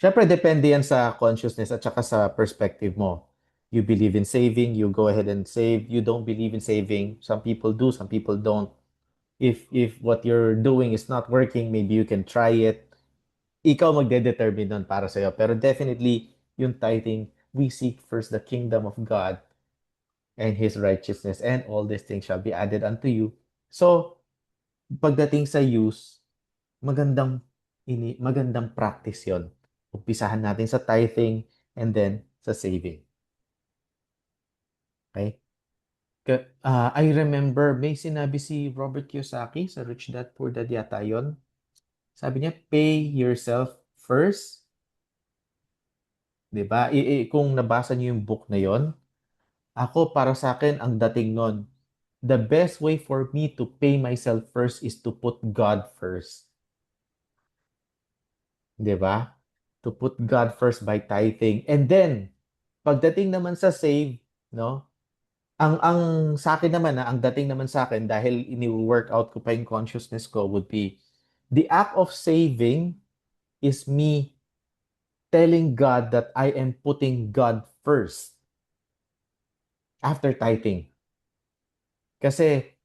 Speaker 2: Siyempre, depende yan sa consciousness at saka sa perspective mo. You believe in saving, you go ahead and save. You don't believe in saving, some people do, some people don't. If what you're doing is not working, maybe you can try it. Ikaw magde-determine nun para sa'yo. Pero definitely, yung tithing, we seek first the kingdom of God and His righteousness, and all these things shall be added unto you. So, pagdating sa use, magandang practice yon. Umpisahan natin sa tithing and then sa saving. Okay? I remember may sinabi si Robert Kiyosaki sa Rich Dad Poor Dad yata yun. Sabi niya, pay yourself first. 'Di ba? Kung nabasa niyo yung book na yon, ako, para sa akin, ang dating nun, the best way for me to pay myself first is to put God first. 'Di ba? To put God first by tithing. And then, pagdating naman sa save, no? Ang sa akin naman, ang dating naman sa akin, dahil ini-work out ko pa yung consciousness ko, would be, the act of saving is me telling God that I am putting God first after tithing. Kasi,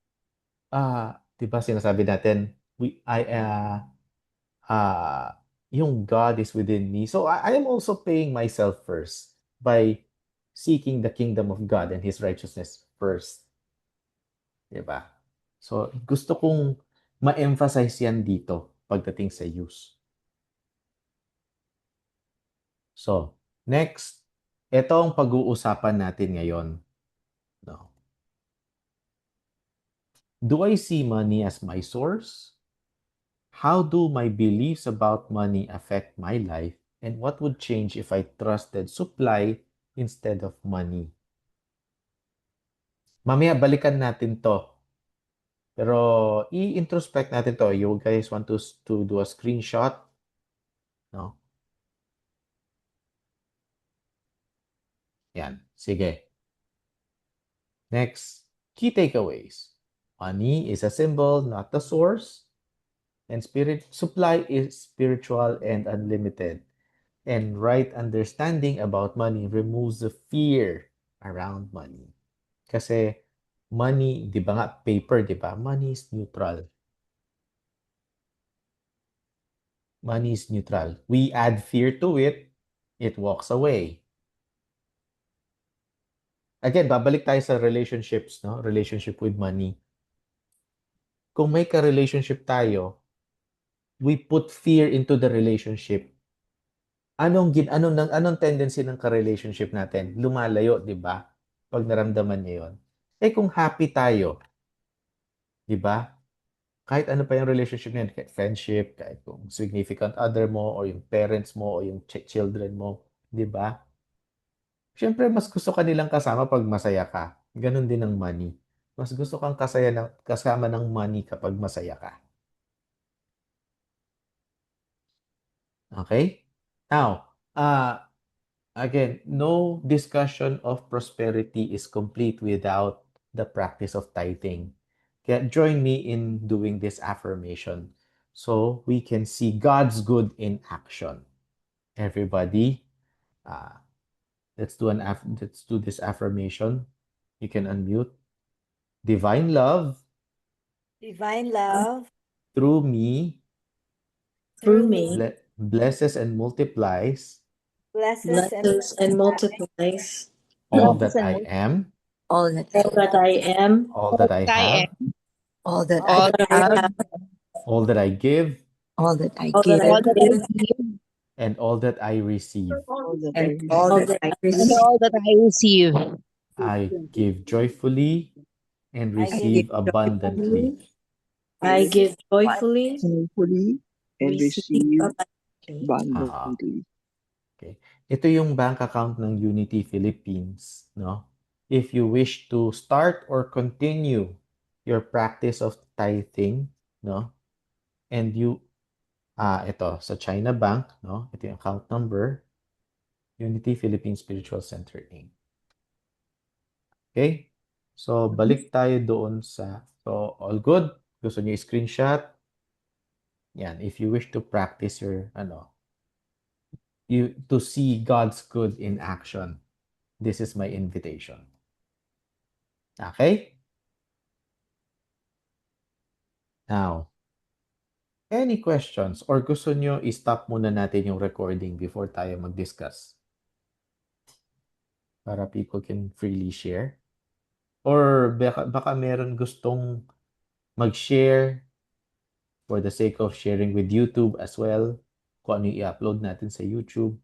Speaker 2: 'di ba sinasabi natin, uh, yung God is within me. So I am also paying myself first by seeking the kingdom of God and His righteousness first. 'Di ba? So, gusto kong ma-emphasize yan dito pagdating sa use. So, next, ito ang pag-uusapan natin ngayon. No? Do I see money as my source? How do my beliefs about money affect my life? And what would change if I trusted supply instead of money? Mamaya balikan natin to. Pero i-introspect natin to. You guys want to do a screenshot? No? Yan. Sige. Next. Key takeaways. Money is a symbol, not the source. And supply is spiritual and unlimited. And right understanding about money removes the fear around money. Kasi money, di ba nga, paper, di ba? Money is neutral. Money is neutral. We add fear to it, it walks away. Again, babalik tayo sa relationships, no? Relationship with money. Kung may ka-relationship tayo, we put fear into the relationship. Anong tendency ng ka-relationship natin? Lumalayo, di ba? Pag naramdaman niya yun. Kung happy tayo, di ba? Kahit ano pa yung relationship niyan, kahit friendship, kahit kung significant other mo, or yung parents mo, o yung children mo, di ba? Siyempre, mas gusto ka nilang kasama pag masaya ka. Ganon din ang money. Mas gusto kang kasama ng money kapag masaya ka. Okay? Now, again, no discussion of prosperity is complete without the practice of tithing. Kaya join me in doing this affirmation so we can see God's good in action. Everybody, let's do this affirmation. You can unmute. Divine love
Speaker 1: Divine love
Speaker 3: through
Speaker 2: me blesses and multiplies
Speaker 1: blesses
Speaker 3: blesses and multiplies
Speaker 2: all
Speaker 5: Blesses
Speaker 2: that
Speaker 5: and
Speaker 2: I am,
Speaker 3: all that I am,
Speaker 2: all that I have,
Speaker 7: all that
Speaker 3: all
Speaker 7: I
Speaker 3: that I have,
Speaker 2: all that I give,
Speaker 7: all that I
Speaker 3: all that
Speaker 7: give,
Speaker 3: I give,
Speaker 2: and all that I receive.
Speaker 6: All that
Speaker 7: and
Speaker 6: I
Speaker 7: all
Speaker 3: all
Speaker 6: receive.
Speaker 7: that
Speaker 3: that
Speaker 7: I
Speaker 3: I
Speaker 8: and
Speaker 7: receive.
Speaker 3: receive.
Speaker 8: all that I receive.
Speaker 2: I give joyfully and
Speaker 1: I
Speaker 7: I
Speaker 1: give
Speaker 7: give
Speaker 2: receive abundantly.
Speaker 7: joyfully,
Speaker 3: I give joyfully,
Speaker 6: Thankfully and
Speaker 3: receive
Speaker 6: receive
Speaker 3: abundantly.
Speaker 2: Ah,
Speaker 6: abundantly.
Speaker 2: okay. Ito yung bank account ng Unity Philippines, no? If you wish to start or continue your practice of tithing, no? And you ito sa China Bank, no? Ito yung account number, Unity Philippine Spiritual Center Inc. Okay? So balik tayo doon so all good? Gusto niyo i-screenshot? Yan, if you wish to practice your you to see God's good in action. This is my invitation. Okay? Now, any questions or gusto nyo i-stop muna natin yung recording before tayo mag-discuss? Para people can freely share? Or baka meron gustong mag-share for the sake of sharing with YouTube as well, kung ano yung i-upload natin sa YouTube.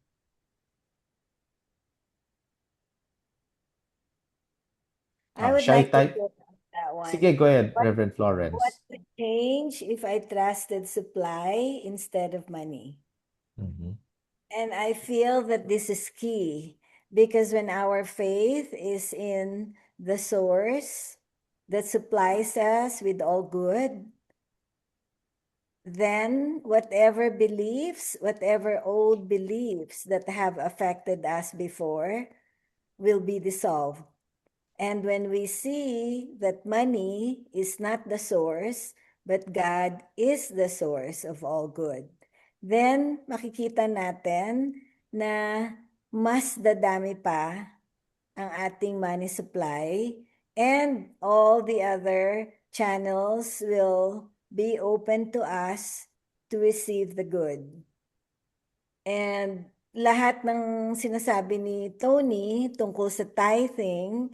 Speaker 1: I would
Speaker 2: Shy
Speaker 1: like to
Speaker 2: type.
Speaker 1: put that one.
Speaker 2: Sige, go ahead,
Speaker 1: What-
Speaker 2: Reverend Florence.
Speaker 1: What would change if I trusted supply instead of money?
Speaker 2: Mhm.
Speaker 1: And I feel that this is key because when our faith is in the source that supplies us with all good, then whatever beliefs, whatever old beliefs that have affected us before will be dissolved. And when we see that money is not the source, but God is the source of all good, then makikita natin na mas dadami pa ang ating money supply and all the other channels will be open to us to receive the good. And lahat ng sinasabi ni Tony tungkol sa tithing,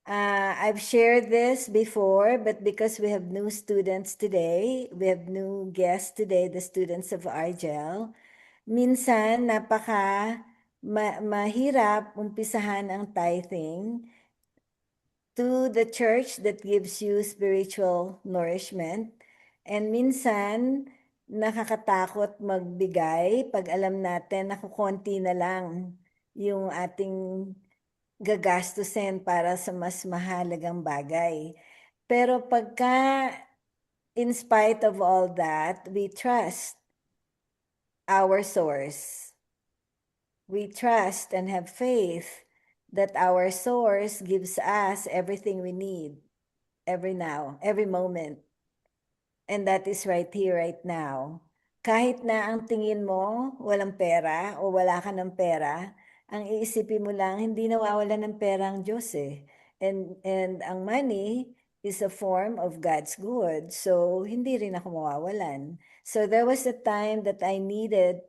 Speaker 1: I've shared this before, but because we have new students today, we have new guests today, the students of Argel, minsan mahirap umpisahan ang tithing to the church that gives you spiritual nourishment. And minsan, nakakatakot magbigay pag alam natin na kukonti na lang yung ating gagastusin para sa mas mahalagang bagay. Pero pagka, in spite of all that, we trust our source. We trust and have faith that our source gives us everything we need every moment. And that is right here, right now. Kahit na ang tingin mo walang pera o wala ka ng pera, ang iisipin mo lang, hindi nawawala ng pera ang Diyos eh. And ang money is a form of God's good. So, hindi rin ako mawawalan. So, there was a time that I needed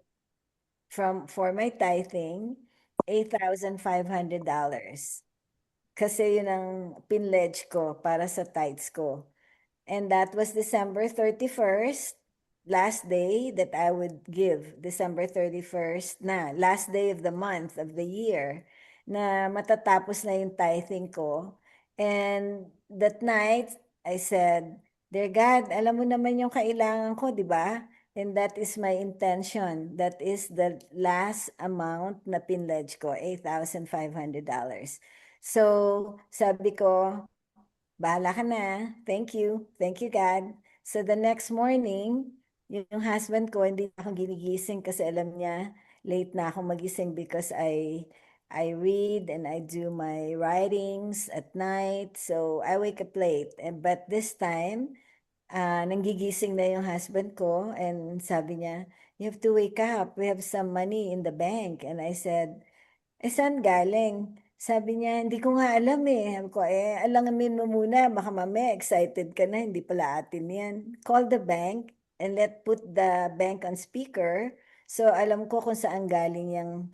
Speaker 1: for my tithing, $8,500. Kasi yun ang pinledge ko para sa tithes ko. And that was December 31st, last day that I would give, December 31st na, last day of the month of the year, na matatapos na yung tithing ko. And that night, I said, Dear God, alam mo naman yung kailangan ko, di ba? And that is my intention. That is the last amount na pinledge ko, $8,500. So, sabi ko, bahala ka na. Thank you. Thank you, God. So the next morning, yung husband ko, hindi na ako ginigising kasi alam niya, late na ako magising because I read and I do my writings at night. So I wake up late. But this time, nanggigising na yung husband ko and sabi niya, you have to wake up. We have some money in the bank. And I said, saan galing? Sabi niya, hindi ko nga alam eh. Sabi ko, alamin mo muna, baka mamaya excited ka na, hindi pala atin yan. Call the bank and put the bank on speaker. So alam ko kung saan galing yung,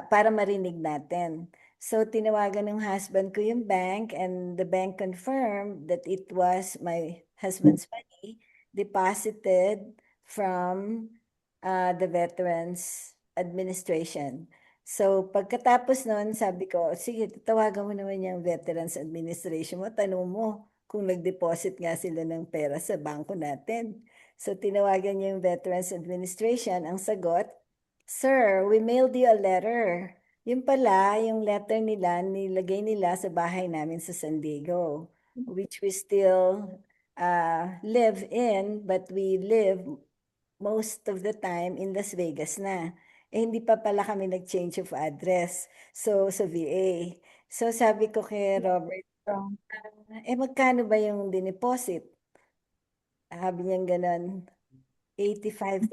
Speaker 1: para marinig natin. So tinawagan ng husband ko yung bank and the bank confirmed that it was my husband's money deposited from the Veterans Administration. So pagkatapos nun, sabi ko, sige, tawagan mo naman yung Veterans Administration mo, tanong mo kung nag-deposit nga sila ng pera sa bangko natin. So tinawagan niya yung Veterans Administration, ang sagot, Sir, we mailed you a letter. Yun pala, yung letter nila, nilagay nila sa bahay namin sa San Diego, which we still live in, but we live most of the time in Las Vegas na. Eh, hindi pa pala kami nag-change of address. So, sa VA. So, sabi ko kay Robert, magkano ba yung dineposit? Sabi niya ganun, $85,000.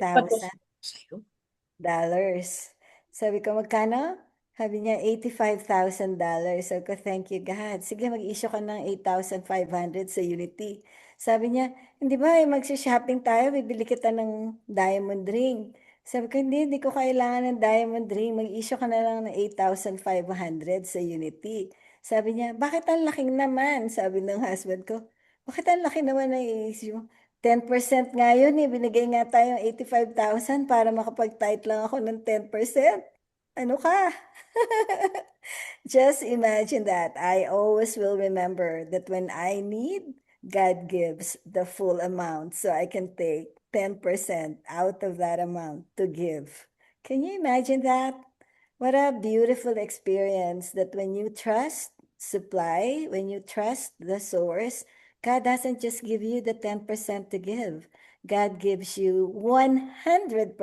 Speaker 1: Sabi ko, magkano? Sabi niya, $85,000. Sabi ko, thank you, God. Sige, mag-issue ka ng 8,500 sa Unity. Sabi niya, hindi ba, magsha-shopping tayo, bibili kita ng diamond ring. Sabi ko, hindi ko kailangan ng diamond ring. Mag-issue ka na lang ng 8,500 sa Unity. Sabi niya, bakit ang laking naman? Sabi ng husband ko, bakit ang laki naman ng i-issue? 10% nga yun eh. Binigay nga tayong 85,000 para makapag-tight lang ako ng 10%. Ano ka? Just imagine that. I always will remember that when I need, God gives the full amount. So I can take 10% out of that amount to give. Can you imagine that? What a beautiful experience that when you trust supply, when you trust the source, God doesn't just give you the 10% to give. God gives you 100%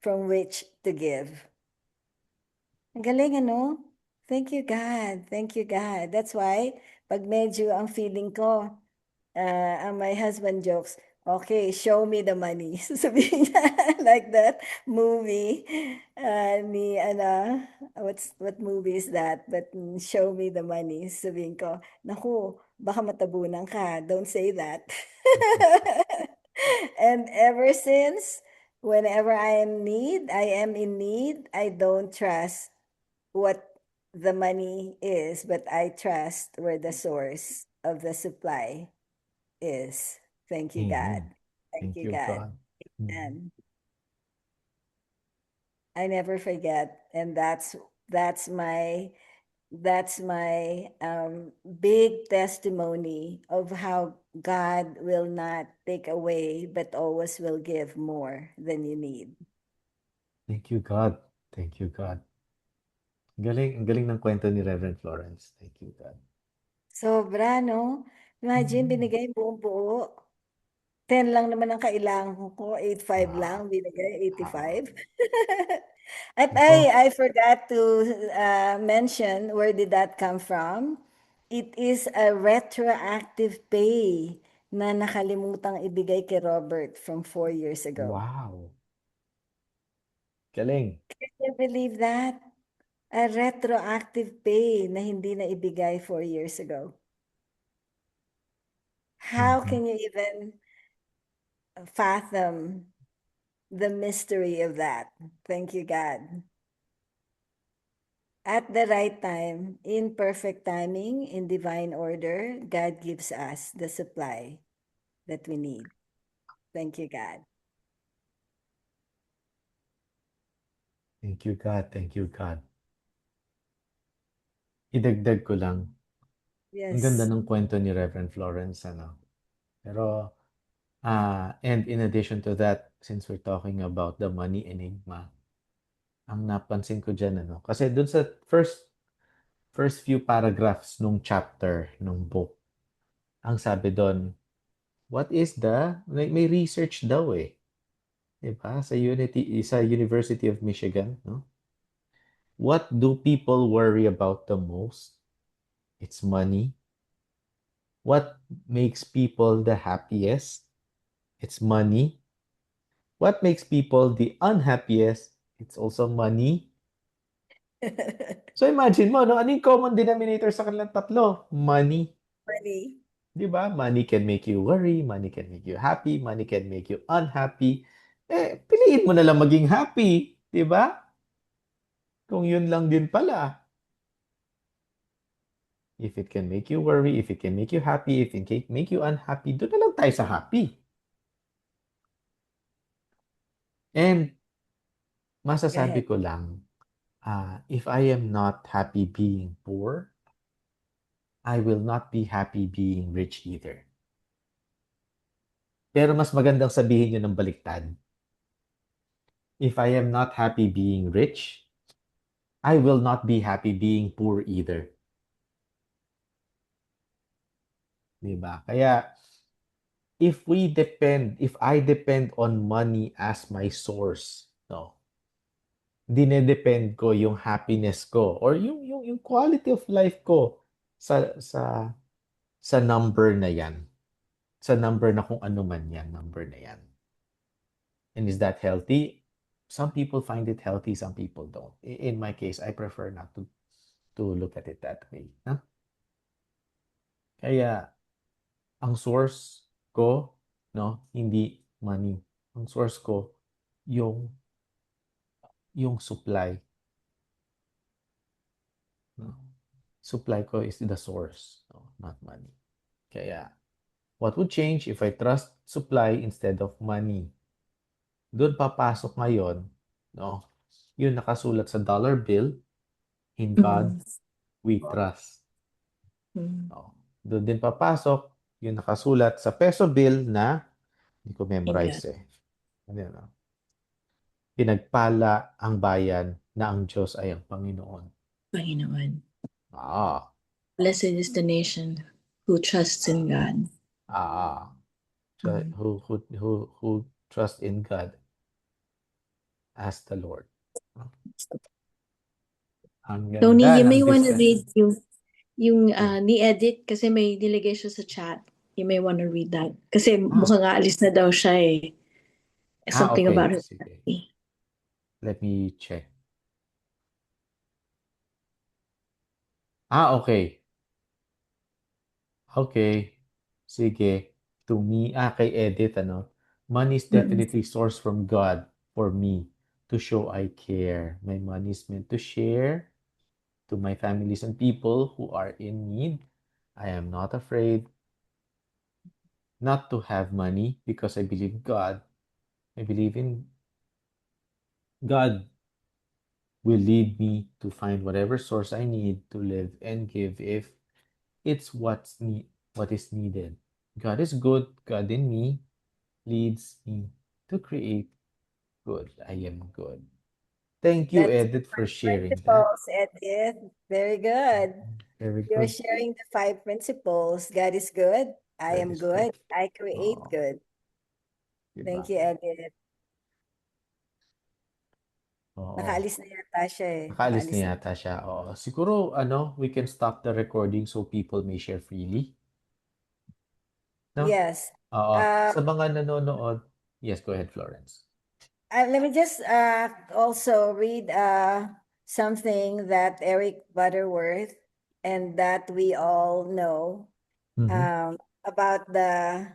Speaker 1: from which to give. Ang galing, ano? Thank you, God. Thank you, God. That's why, pag medyo ang feeling ko, ang my husband jokes, okay, show me the money. Sasabihin niya, like that movie, what movie is that? But show me the money. Sabihin ko, naku, baka matabunan ka. Don't say that. And ever since, whenever I am in need, I don't trust what the money is, but I trust where the source of the supply is. Thank you, God.
Speaker 2: Amen.
Speaker 1: Thank
Speaker 2: Thank
Speaker 1: you,
Speaker 2: you,
Speaker 1: God.
Speaker 2: God. Mhm.
Speaker 1: And I never forget. And that's my big testimony of how God will not take away, but always will give more than you need.
Speaker 2: Thank you, God. Thank you, God. Ang galing ng kwento ni Reverend Florence. Thank you, God.
Speaker 1: Sobra, no? Imagine,
Speaker 2: Mhm.
Speaker 1: binigay buong buo. 10 lang naman ang kailangan ko, 8.5 lang,
Speaker 2: Wow.
Speaker 1: binigay
Speaker 2: Wow.
Speaker 1: 85. At
Speaker 2: Nako.
Speaker 1: I forgot to mention where did that come from. It is a retroactive pay na nakalimutang ibigay kay Robert from 4 years ago.
Speaker 2: Wow. Galing.
Speaker 1: Can you believe that? A retroactive pay na hindi na ibigay 4 years ago. How
Speaker 2: Mhm.
Speaker 1: can you even fathom the mystery of that? Thank you, God. At the right time, in perfect timing, in divine order, God gives us the supply that we need. Thank you, God.
Speaker 2: Thank you, God. Thank you, God. Idagdag ko lang. Ang ganda
Speaker 1: Yes.
Speaker 2: ng kwento ni Reverend Florence, ano? Pero, and in addition to that, since we're talking about the money enigma, ang napansin ko dyan, ano? Kasi dun sa first few paragraphs nung chapter, nung book, ang sabi doon, what is may research daw eh. Diba? Sa University of Michigan, no? What do people worry about the most? It's money. What makes people the happiest? It's money. What makes people the unhappiest? It's also money. So imagine mo, no? Ano yung common denominator sa kanilang tatlo? Money.
Speaker 1: Money.
Speaker 2: Di ba? Money can make you worry, money can make you happy, money can make you unhappy. Piliin mo na lang maging happy. Di ba? Kung yun lang din pala. If it can make you worry, if it can make you happy, if it can make you unhappy, doon na lang tayo sa happy. And masasabi ko lang, if I am not happy being poor, I will not be happy being rich either. Pero mas magandang sabihin yun ng baliktad. If I am not happy being rich, I will not be happy being poor either. Diba? Kaya, if I depend on money as my source, no, dinedepend ko yung happiness ko or yung quality of life ko sa number na yan. Sa number na kung ano man yan, number na yan. And is that healthy? Some people find it healthy, some people don't. In my case, I prefer not to look at it that way. Huh? Kaya, ang source ko, no, hindi money. Ang source ko, yung supply. No? Supply ko is the source, no, not money. Kaya, what would change if I trust supply instead of money? Doon papasok ngayon, no, yung nakasulat sa dollar bill, in God we trust. No? Doon din papasok yung nakasulat sa peso bill na hindi ko memorize Ano yun, no? Pinagpala ang bayan na ang Diyos ay ang Panginoon.
Speaker 3: Panginoon.
Speaker 2: Ah,
Speaker 3: Blessed is the nation who trusts in God.
Speaker 2: so who trust in God as the Lord. Ang
Speaker 3: Tony,
Speaker 2: ganda
Speaker 3: you
Speaker 2: ng
Speaker 3: may want to
Speaker 2: discussion.
Speaker 3: read yung ni Edit kasi may nilagay siya sa chat. You may want to read that. Kasi mukhang aalis na daw siya eh. Something
Speaker 2: okay.
Speaker 3: about her.
Speaker 2: Sige. Let me check. Okay. Okay. Sige. To me, kay Edit, ano? Money is definitely sourced from God for me to show I care. My money is meant to share to my families and people who are in need. I am not afraid not to have money because I believe God. I believe in God will lead me to find whatever source I need to live and give if it's what is needed. God is good. God in me leads me to create good. I am good. Thank you,
Speaker 1: That's
Speaker 2: Edith, for sharing that.
Speaker 1: principles, Edith. Very good.
Speaker 2: Very
Speaker 1: You're
Speaker 2: good.
Speaker 1: sharing the 5 principles. God is good. I
Speaker 2: God
Speaker 1: am
Speaker 2: is
Speaker 1: good.
Speaker 2: good.
Speaker 1: I create
Speaker 2: Oo.
Speaker 1: good.
Speaker 2: Diba?
Speaker 1: Thank you, Edith.
Speaker 2: Oo.
Speaker 1: Nakaalis na yata siya eh.
Speaker 2: Nakaalis na yata siya. Oo. Siguro, we can stop the recording so people may share freely. No?
Speaker 1: Yes.
Speaker 2: Oo. Sa mga nanonood, yes, go ahead, Florence.
Speaker 1: Let me just also read something that Eric Butterworth and that we all know about the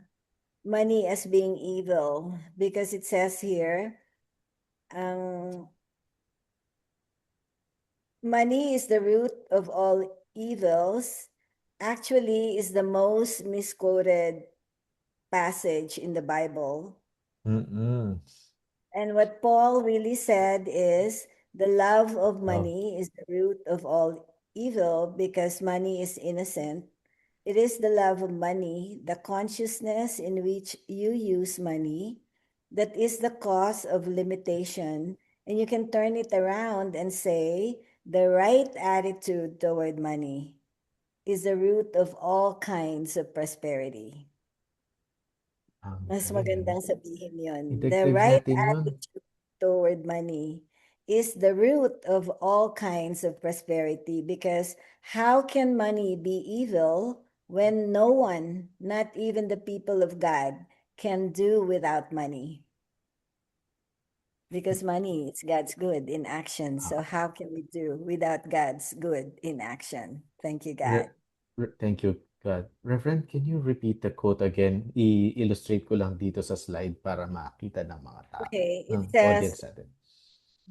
Speaker 1: money as being evil, because it says here, money is the root of all evils, actually is the most misquoted passage in the Bible. And what Paul really said is the love of money is the root of all evil because money is innocent. It is the love of money, the consciousness in which you use money, that is the cause of limitation. And you can turn it around and say the right attitude toward money is the root of all kinds of prosperity. Mas magandang sabihin yun. The right attitude toward money is the root of all kinds of prosperity, because how can money be evil when no one, not even the people of God, can do without money? Because money is God's good in action. So how can we do without God's good in action? Thank you, God.
Speaker 2: Thank you, God. Reverend, can you repeat the quote again? I-illustrate ko lang dito sa slide para makita ng mga tao.
Speaker 1: Okay, it
Speaker 2: Audience
Speaker 1: says,
Speaker 2: natin.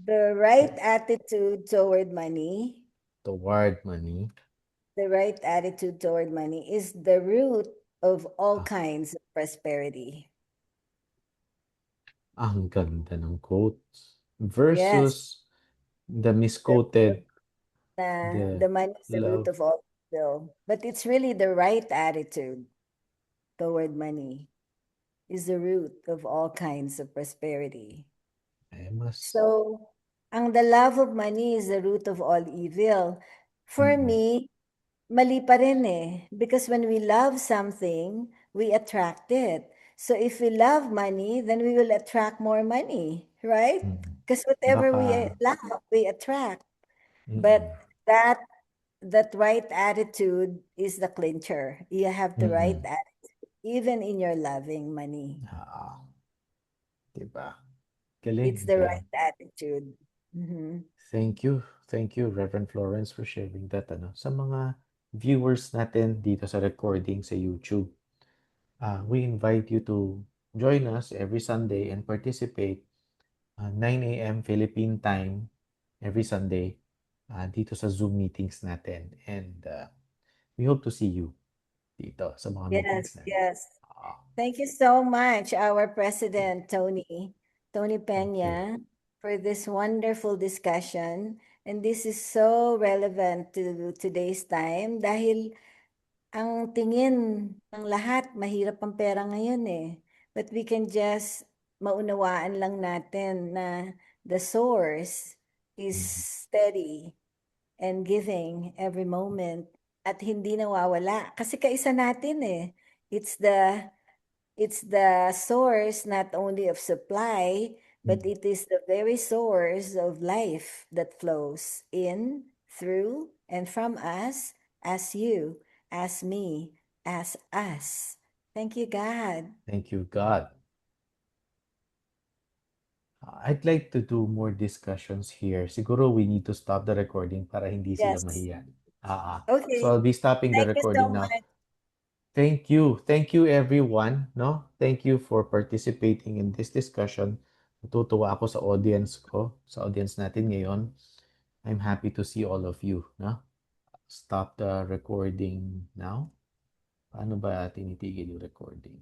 Speaker 1: the right attitude toward money
Speaker 2: Toward money
Speaker 1: the right attitude toward money is the root of all
Speaker 2: Ah.
Speaker 1: kinds of prosperity.
Speaker 2: Ang ganda ng quotes.
Speaker 1: Yes,
Speaker 2: Versus the
Speaker 1: the
Speaker 2: misquoted,
Speaker 1: the
Speaker 2: the
Speaker 1: money is the root
Speaker 2: love.
Speaker 1: of all evil. But it's really the right attitude toward money is the root of all kinds of prosperity.
Speaker 2: Mas,
Speaker 1: So, ang the love of money is the root of all evil. For
Speaker 2: mm-mm.
Speaker 1: me, mali pa rin eh. Because when we love something, we attract it. So if we love money, then we will attract more money, right? Because whatever we
Speaker 2: Baka,
Speaker 1: love, we attract.
Speaker 2: mm-mm.
Speaker 1: But that right attitude is the clincher. You have the right
Speaker 2: Mm-mm.
Speaker 1: attitude, even in your loving money.
Speaker 2: Ah, diba? Galing,
Speaker 1: It's the
Speaker 2: galing.
Speaker 1: right attitude. Mhm.
Speaker 2: Thank you. Thank you, Reverend Florence, for sharing that. Sa mga viewers natin dito sa recording sa YouTube, we invite you to join us every Sunday and participate 9 a.m. Philippine time every Sunday dito sa Zoom meetings natin. And we hope to see you dito sa mga meetings
Speaker 1: Yes,
Speaker 2: natin.
Speaker 1: yes. Thank you so much, our President Tony
Speaker 2: Thank you.
Speaker 1: Peña, for this wonderful discussion. And this is so relevant to today's time dahil ang tingin ng lahat, mahirap ang pera ngayon eh. But we can just maunawaan lang natin na the source is steady and giving every moment at hindi nawawala. Kasi kaisa natin eh. It's the source not only of supply, but it is the very source of life that flows in, through, and from us, as you, as me, as us. Thank you, God.
Speaker 2: Thank you, God. I'd like to do more discussions here. Siguro we need to stop the recording para hindi sila
Speaker 1: Yes.
Speaker 2: mahiya.
Speaker 1: Okay.
Speaker 2: So I'll be stopping the
Speaker 1: Thank you so
Speaker 2: recording now.
Speaker 1: much.
Speaker 2: Thank you. Thank you everyone, no? Thank you for participating in this discussion. Natutuwa ako sa audience ko, sa audience natin ngayon. I'm happy to see all of you, no? Stop the recording now. Paano ba tinitigil yung recording?